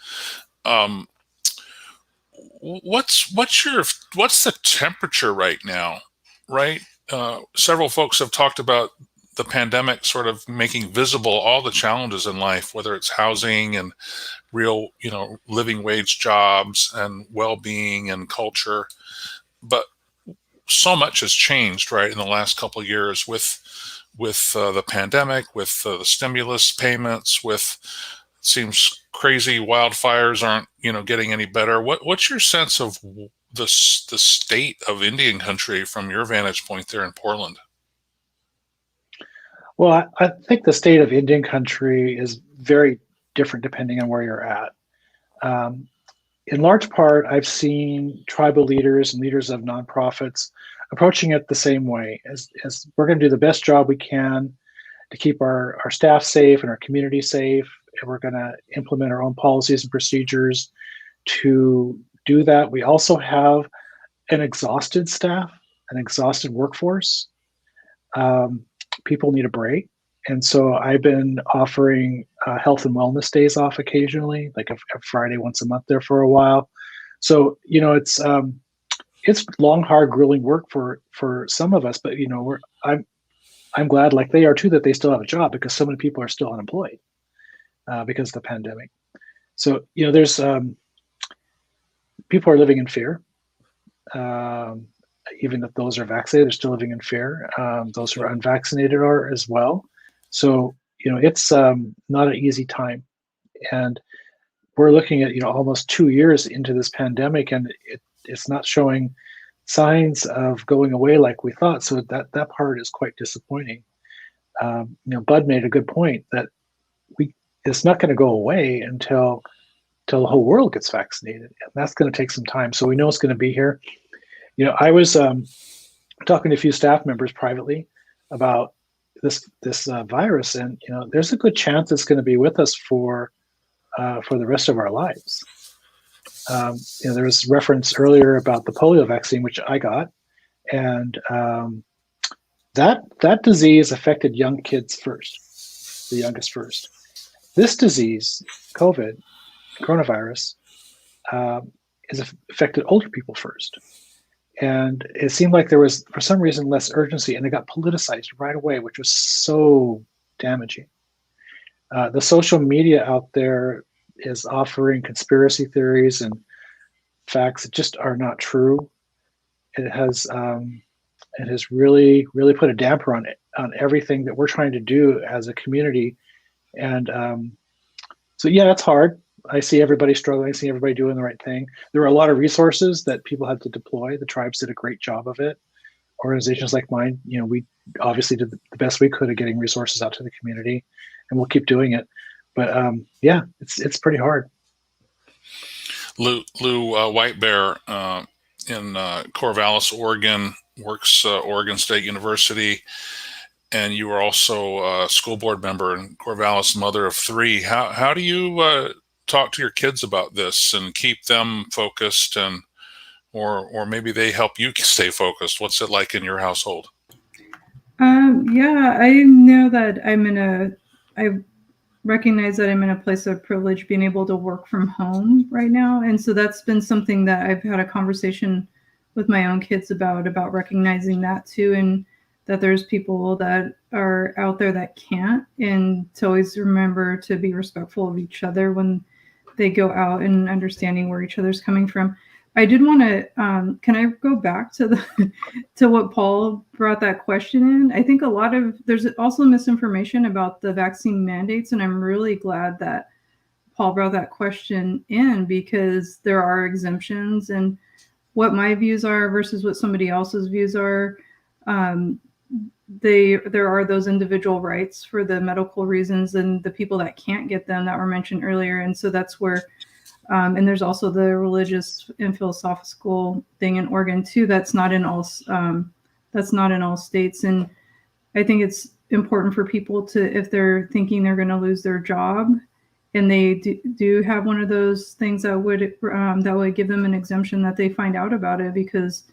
What's the temperature right now? Right, several folks have talked about the pandemic sort of making visible all the challenges in life, whether it's housing and real, living wage jobs and well-being and culture. But so much has changed, right, in the last couple of years with the pandemic, with the stimulus payments, with, it seems crazy, wildfires aren't, getting any better. What's your sense of the state of Indian country from your vantage point there in Portland? Well, I think the state of Indian country is very different depending on where you're at. In large part, I've seen tribal leaders and leaders of nonprofits approaching it the same way, as we're going to do the best job we can to keep our staff safe and our community safe, and we're going to implement our own policies and procedures to do that. We also have an exhausted staff, an exhausted workforce. People need a break. And so I've been offering health and wellness days off occasionally, like a Friday once a month there for a while. So, it's long, hard, grueling work for some of us, but I'm glad, like they are too, that they still have a job, because so many people are still unemployed because of the pandemic. So, there's people are living in fear. Even if those are vaccinated, they're still living in fear. Those who are unvaccinated are as well. So, it's not an easy time. And we're looking at, almost 2 years into this pandemic, and it's not showing signs of going away like we thought. So that part is quite disappointing. Bud made a good point that it's not going to go away until the whole world gets vaccinated. And that's going to take some time. So we know it's going to be here. I was talking to a few staff members privately about this virus, and there's a good chance it's going to be with us for the rest of our lives. There was reference earlier about the polio vaccine, which I got, and that disease affected young kids first, the youngest first. This disease, coronavirus, has affected older people first. And it seemed like there was, for some reason, less urgency, and it got politicized right away, which was so damaging. The social media out there is offering conspiracy theories and facts that just are not true. It has really, really put a damper on everything that we're trying to do as a community. And so, yeah, it's hard. I see everybody struggling. I see everybody doing the right thing. There were a lot of resources that people had to deploy. The tribes did a great job of it. Organizations like mine, we obviously did the best we could at getting resources out to the community, and we'll keep doing it. But yeah, it's pretty hard. Lou White Bear in Corvallis, Oregon, works Oregon State University, and you are also a school board member in Corvallis, mother of 3. How do you talk to your kids about this and keep them focused, and or maybe they help you stay focused? What's it like in your household? Yeah, I know that I recognize that I'm in a place of privilege, being able to work from home right now. And so that's been something that I've had a conversation with my own kids about recognizing that too, and that there's people that are out there that can't, and to always remember to be respectful of each other when they go out, and understanding where each other's coming from. I did want to, can I go back to the to what Paul brought that question in? I think there's also misinformation about the vaccine mandates, and I'm really glad that Paul brought that question in, because there are exemptions, and what my views are versus what somebody else's views are. There are those individual rights for the medical reasons and the people that can't get them that were mentioned earlier, and so that's where. And there's also the religious and philosophical thing in Oregon too. That's not in all. That's not in all states, and I think it's important for people to, if they're thinking they're going to lose their job, and they do have one of those things that would give them an exemption, that they find out about it, because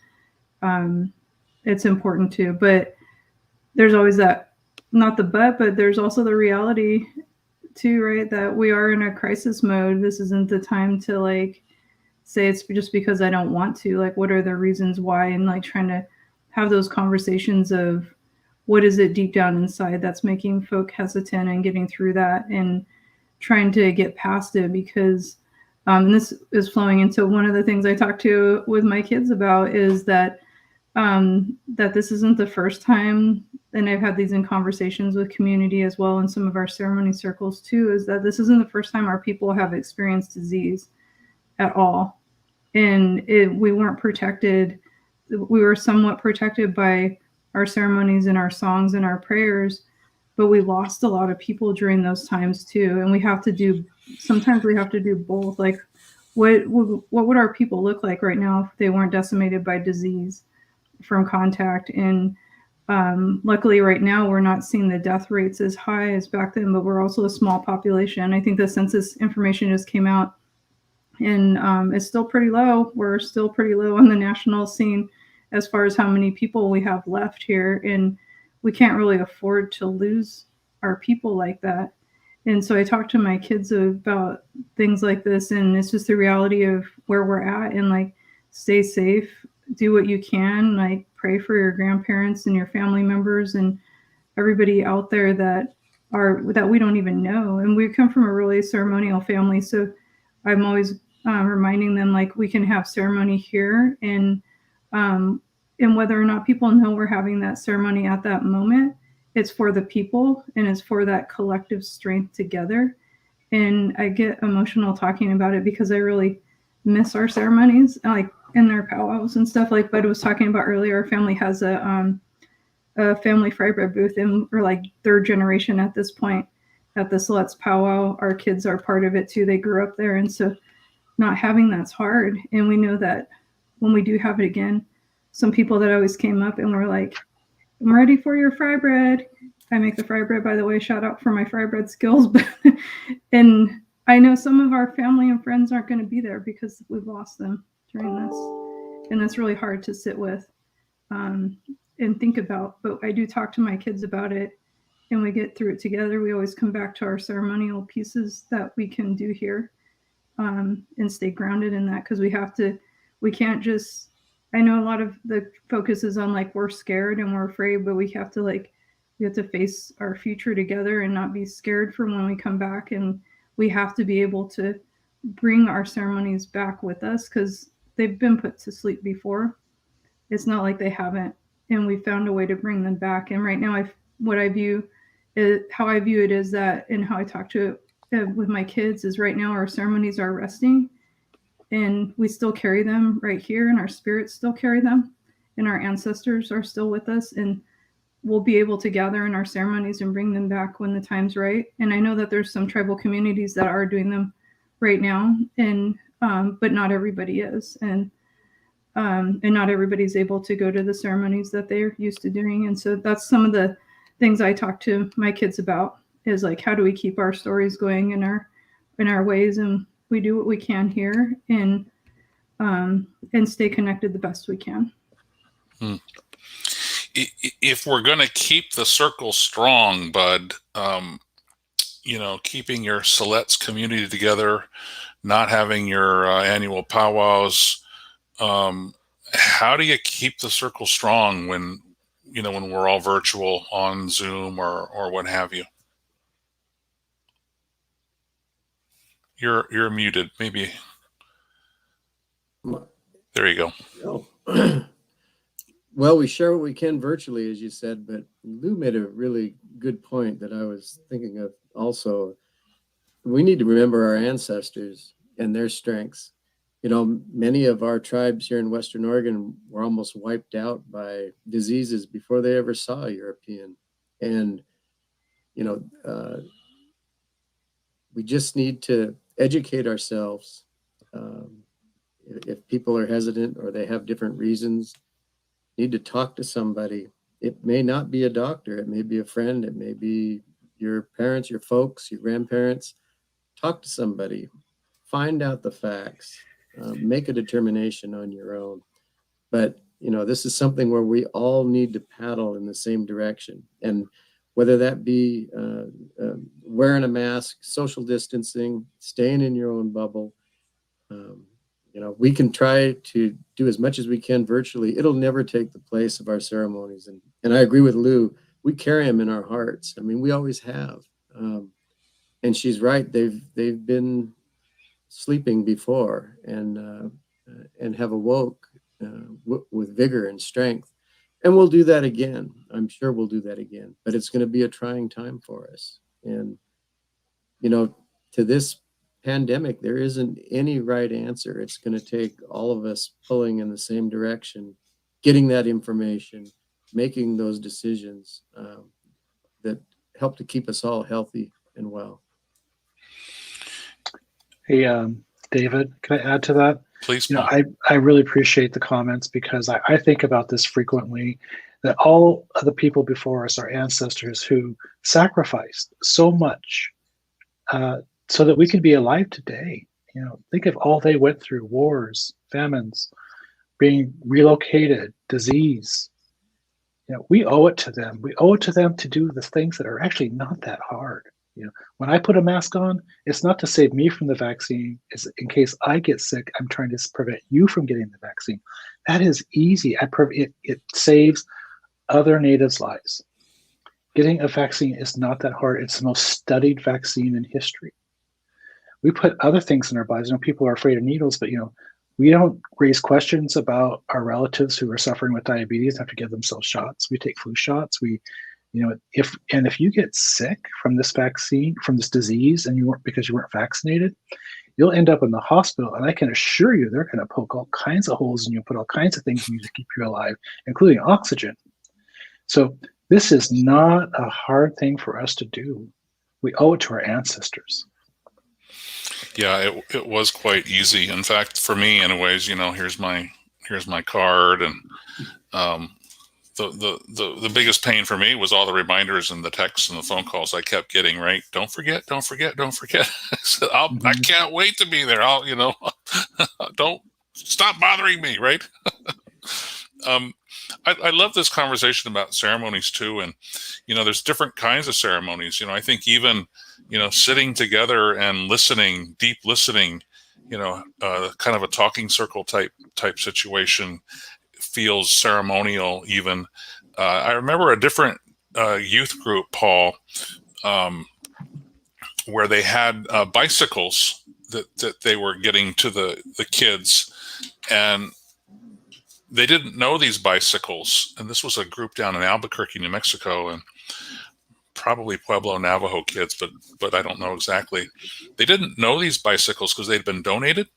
it's important too. But there's always that, not the but there's also the reality too, right? That we are in a crisis mode. This isn't the time to like say it's just because I don't want to. Like, what are the reasons why? And like trying to have those conversations of what is it deep down inside that's making folk hesitant, and getting through that and trying to get past it. Because and this is flowing into one of the things I talked to with my kids about, is that that this isn't the first time, and I've had these in conversations with community as well in some of our ceremony circles too, is that this isn't the first time our people have experienced disease at all. And we weren't protected. We were somewhat protected by our ceremonies and our songs and our prayers, but we lost a lot of people during those times too. And sometimes we have to do both. Like, what would our people look like right now if they weren't decimated by disease from contact? And luckily right now we're not seeing the death rates as high as back then, but we're also a small population. I think the census information just came out, and it's still pretty low. We're still pretty low on the national scene as far as how many people we have left here, and we can't really afford to lose our people like that. And so I talked to my kids about things like this, and it's just the reality of where we're at, and like, stay safe, do what you can, like pray for your grandparents and your family members and everybody out there that we don't even know. And we come from a really ceremonial family, so I'm always reminding them, like, we can have ceremony here, and whether or not people know we're having that ceremony at that moment, it's for the people, and it's for that collective strength together. And I get emotional talking about it because I really miss our ceremonies, like in their powwows and stuff. Like Bud was talking about earlier, our family has a family fry bread booth, and we're like third generation at this point at the Sluts powwow. Our kids are part of it too. They grew up there, and so not having that's hard. And we know that when we do have it again, some people that always came up and were like, I'm ready for your fry bread. I make the fry bread, by the way, shout out for my fry bread skills. And I know some of our family and friends aren't going to be there because we've lost them during this. And that's really hard to sit with and think about. But I do talk to my kids about it, and we get through it together. We always come back to our ceremonial pieces that we can do here and stay grounded in that, because we can't just, I know a lot of the focus is on like, we're scared and we're afraid, but we have to face our future together and not be scared for when we come back. And we have to be able to bring our ceremonies back with us, because they've been put to sleep before. It's not like they haven't, and we found a way to bring them back. And right now, how I view it is that, and how I talk to it with my kids, is right now our ceremonies are resting, and we still carry them right here, and our spirits still carry them, and our ancestors are still with us, and we'll be able to gather in our ceremonies and bring them back when the time's right. And I know that there's some tribal communities that are doing them right now, and but not everybody is, and not everybody's able to go to the ceremonies that they're used to doing. And so that's some of the things I talk to my kids about, is like, how do we keep our stories going in our ways, and we do what we can here, and stay connected the best we can. If we're going to keep the circle strong, Bud, keeping your Siletz community together, not having your annual powwows, how do you keep the circle strong when we're all virtual on Zoom or what have you? You're muted, maybe. There you go. Oh. Well, we share what we can virtually, as you said, but Lou made a really good point that I was thinking of also. We need to remember our ancestors and their strengths. You know, many of our tribes here in Western Oregon were almost wiped out by diseases before they ever saw a European. And, you know, we just need to educate ourselves. If people are hesitant or they have different reasons, need to talk to somebody. It may not be a doctor, it may be a friend, it may be your parents, your folks, your grandparents. Talk to somebody, find out the facts, make a determination on your own. But, you know, this is something where we all need to paddle in the same direction. And whether that be wearing a mask, social distancing, staying in your own bubble, you know, we can try to do as much as we can virtually. It'll never take the place of our ceremonies. And I agree with Lou. We carry them in our hearts. I mean, we always have. And she's right. They've been sleeping before and have awoke with vigor and strength. And we'll do that again. I'm sure we'll do that again. But it's going to be a trying time for us. And, you know, to this pandemic, there isn't any right answer. It's going to take all of us pulling in the same direction, getting that information, making those decisions that help to keep us all healthy and well. Hey, David, can I add to that? Please. You know, I really appreciate the comments because I think about this frequently, that all of the people before us, our ancestors who sacrificed so much so that we can be alive today. You know, think of all they went through: wars, famines, being relocated, disease. You know, we owe it to them. We owe it to them to do the things that are actually not that hard. You know, when I put a mask on, it's not to save me from the vaccine. It's in case I get sick, I'm trying to prevent you from getting the vaccine. That is easy. It saves other natives' lives. Getting a vaccine is not that hard. It's the most studied vaccine in history. We put other things in our bodies. You know, people are afraid of needles, but, you know, we don't raise questions about our relatives who are suffering with diabetes and have to give themselves shots. We take flu shots. You know, if you get sick from this vaccine, from this disease, and because you weren't vaccinated, you'll end up in the hospital. And I can assure you, they're going to poke all kinds of holes in you, put all kinds of things in you to keep you alive, including oxygen. So this is not a hard thing for us to do. We owe it to our ancestors. Yeah, it was quite easy. In fact, for me, anyways, you know, here's my card, and the biggest pain for me was all the reminders and the texts and the phone calls I kept getting. Right, don't forget. So I can't wait to be there. Don't stop bothering me. Right. I love this conversation about ceremonies too, and you know, there's different kinds of ceremonies. You know, I think even, you know, sitting together and listening, deep listening, you know, kind of a talking circle type situation feels ceremonial. Even I remember a different youth group, Paul, where they had bicycles that they were getting to the kids, and they didn't know these bicycles. And this was a group down in Albuquerque, New Mexico, and probably Pueblo Navajo kids, but I don't know exactly. They didn't know these bicycles because they'd been donated.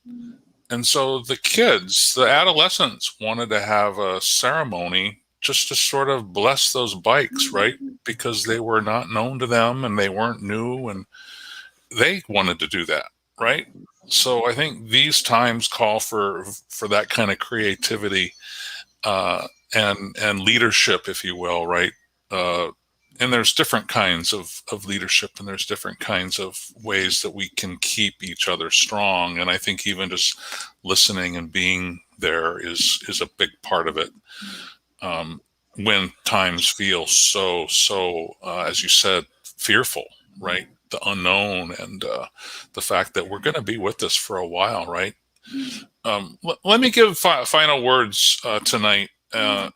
And so the kids, the adolescents, wanted to have a ceremony just to sort of bless those bikes, right? Because they were not known to them and they weren't new, and they wanted to do that, right? So I think these times call for that kind of creativity and leadership, if you will, right? And there's different kinds of leadership, and there's different kinds of ways that we can keep each other strong. And I think even just listening and being there is a big part of it. When times feel so as you said, fearful, right? The unknown and the fact that we're going to be with this for a while, right? Let me give final words tonight.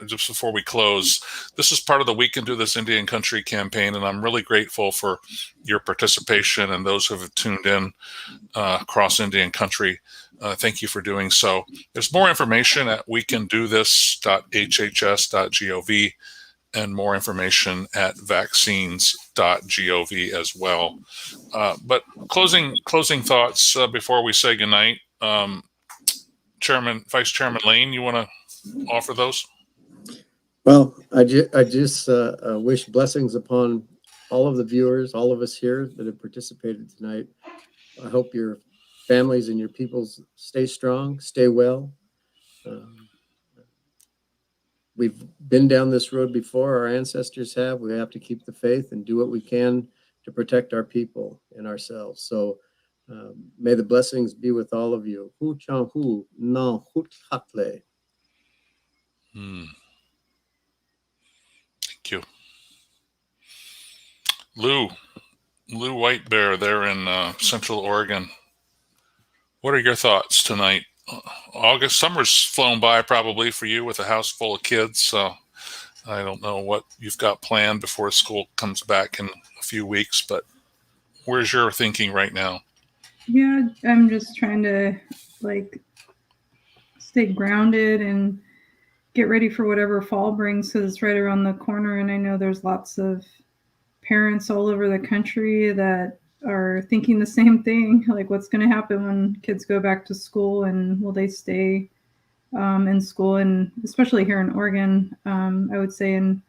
Just before we close, this is part of the We Can Do This Indian Country campaign, and I'm really grateful for your participation and those who have tuned in across Indian Country. Thank you for doing so. There's more information at wecandothis.hhs.gov and more information at vaccines.gov as well. But closing thoughts before we say goodnight. Vice Chairman Lane, you want to offer those? Well, I just wish blessings upon all of the viewers, all of us here that have participated tonight. I hope your families and your peoples stay strong, stay well. We've been down this road before, our ancestors have. We have to keep the faith and do what we can to protect our people and ourselves. So may the blessings be with all of you. Hu chan hu na hut hatle. Thank you. Lou White Bear there in Central Oregon. What are your thoughts tonight? Summer's flown by probably for you with a house full of kids. So I don't know what you've got planned before school comes back in a few weeks, but where's your thinking right now? Yeah, I'm just trying to stay grounded and get ready for whatever fall brings, because it's right around the corner. And I know there's lots of parents all over the country that are thinking the same thing, like what's going to happen when kids go back to school, and will they stay in school? And especially here in Oregon, I would say, and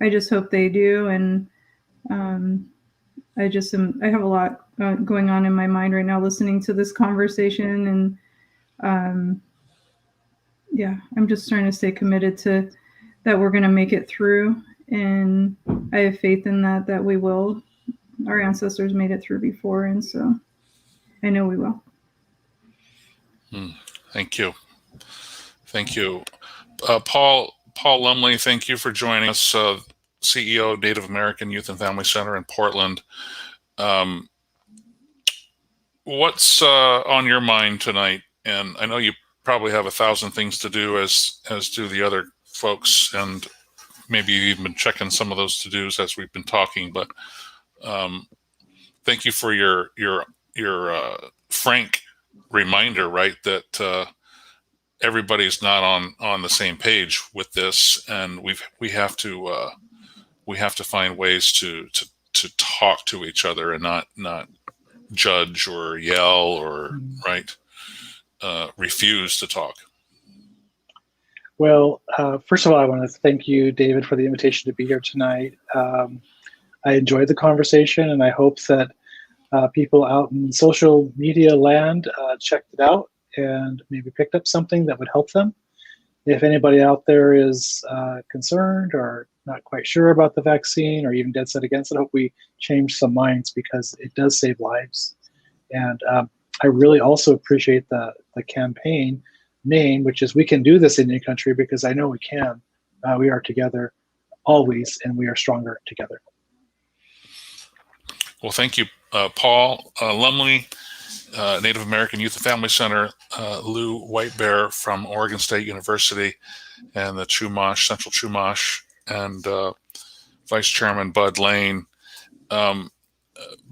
I just hope they do. And I have a lot going on in my mind right now listening to this conversation, and yeah, I'm just trying to stay committed to that we're going to make it through, and I have faith in that we will. Our ancestors made it through before, and so I know we will. Thank you. Paul Lumley, thank you for joining us, CEO of Native American Youth and Family Center in Portland. What's on your mind tonight? And I know you probably have 1,000 things to do, as do the other folks, and maybe you've been checking some of those to-dos as we've been talking, but thank you for your frank reminder, right, that everybody's not on the same page with this, and we have to find ways to talk to each other and not judge or yell or refuse to talk. Well, first of all, I want to thank you, David, for the invitation to be here tonight. I enjoyed the conversation, and I hope that people out in social media land checked it out and maybe picked up something that would help them. If anybody out there is concerned or not quite sure about the vaccine or even dead set against it, I hope we change some minds, because it does save lives. And I really also appreciate the campaign name, which is "We Can Do This, Indian Country," because I know we can. We are together always, and we are stronger together. Well, thank you, Paul Lumley, Native American Youth and Family Center, Lou White Bear from Oregon State University, and the Central Chumash, and Vice Chairman Bud Lane. Bud,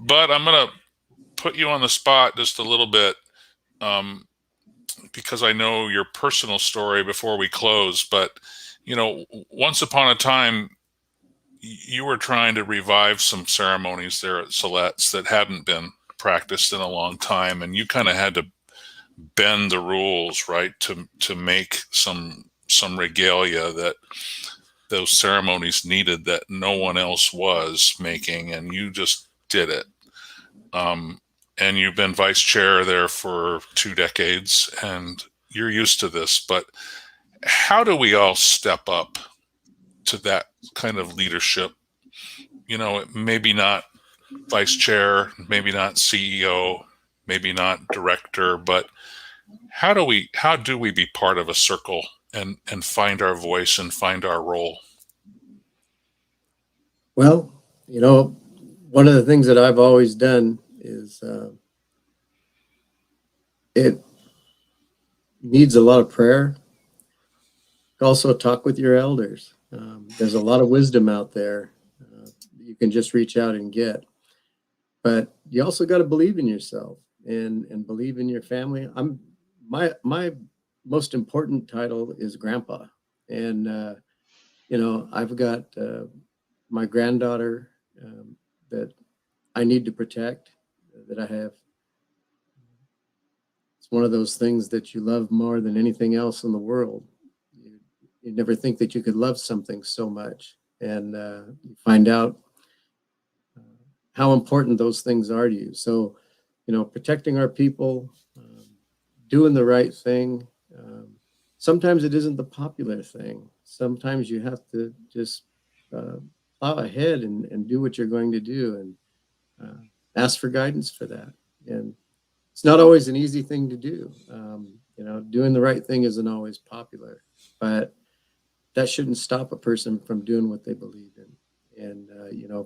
I'm going to put you on the spot just a little bit, because I know your personal story before we close. But, once upon a time, you were trying to revive some ceremonies there at Silet's that hadn't been practiced in a long time, and you kind of had to bend the rules, right, to make some regalia that those ceremonies needed that no one else was making, and you just did it. And you've been vice chair there for 2 decades, and you're used to this. But how do we all step up to that kind of leadership? Maybe not vice chair, maybe not CEO, maybe not director, but how do we be part of a circle and find our voice and find our role? Well, one of the things that I've always done is it needs a lot of prayer. Also talk with your elders. There's a lot of wisdom out there you can just reach out and get. But you also got to believe in yourself. and believe in your family. My most important title is grandpa. And, I've got my granddaughter that I need to protect, that I have. It's one of those things that you love more than anything else in the world. You never think that you could love something so much. And you find out how important those things are to you. So, protecting our people, doing the right thing. Sometimes it isn't the popular thing. Sometimes you have to just plow ahead and do what you're going to do, and ask for guidance for that. And it's not always an easy thing to do. Doing the right thing isn't always popular, but that shouldn't stop a person from doing what they believe in. And,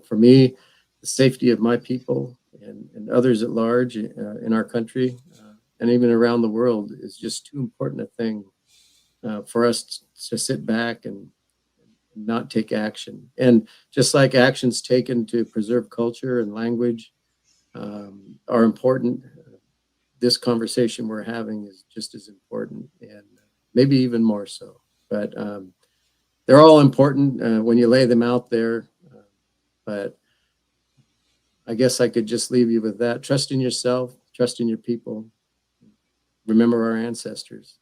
for me, the safety of my people and others at large in our country and even around the world is just too important a thing for us to sit back and not take action. And just like actions taken to preserve culture and language are important, this conversation we're having is just as important, and maybe even more so. But they're all important when you lay them out there. But I guess I could just leave you with that. Trust in yourself, trust in your people. Remember our ancestors.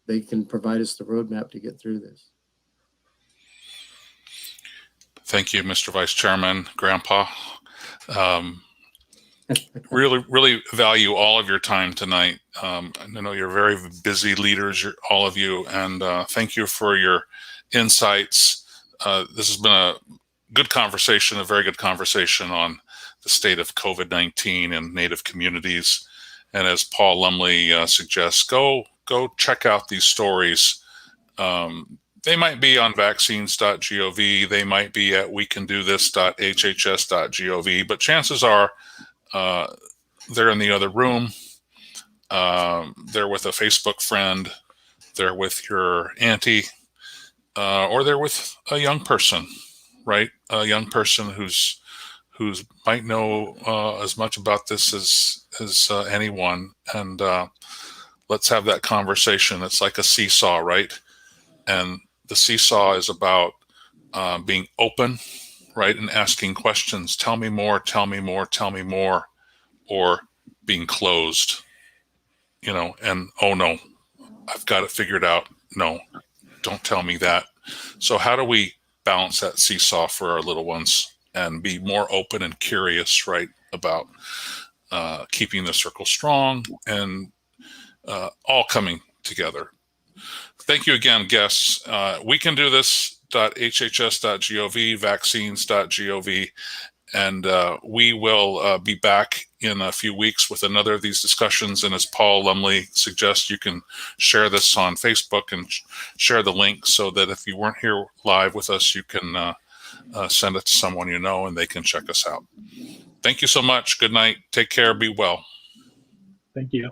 They can provide us the roadmap to get through this. Thank you, Mr. Vice Chairman, Grandpa. Really value all of your time tonight. I know you're very busy leaders, all of you, and thank you for your insights. This has been a good conversation, a very good conversation on the state of COVID-19 and Native communities. And as Paul Lumley suggests, go check out these stories. They might be on vaccines.gov. They might be at wecandothis.hhs.gov, but chances are they're in the other room. They're with a Facebook friend. They're with your auntie, or they're with a young person, right? A young person who's might know as much about this as anyone. And let's have that conversation. It's like a seesaw, right? And the seesaw is about being open, right? And asking questions. Tell me more, tell me more, tell me more. Or being closed, and oh no, I've got it figured out. No, don't tell me that. So how do we balance that seesaw for our little ones and be more open and curious, right, about keeping the circle strong and all coming together? Thank you again, guests. We can do this.hhs.gov, vaccines.gov, and we will be back in a few weeks with another of these discussions. And as Paul Lumley suggests, you can share this on Facebook and share the link so that if you weren't here live with us, you can send it to someone you know and they can check us out. Thank you so much. Good night. Take care. Be well. Thank you.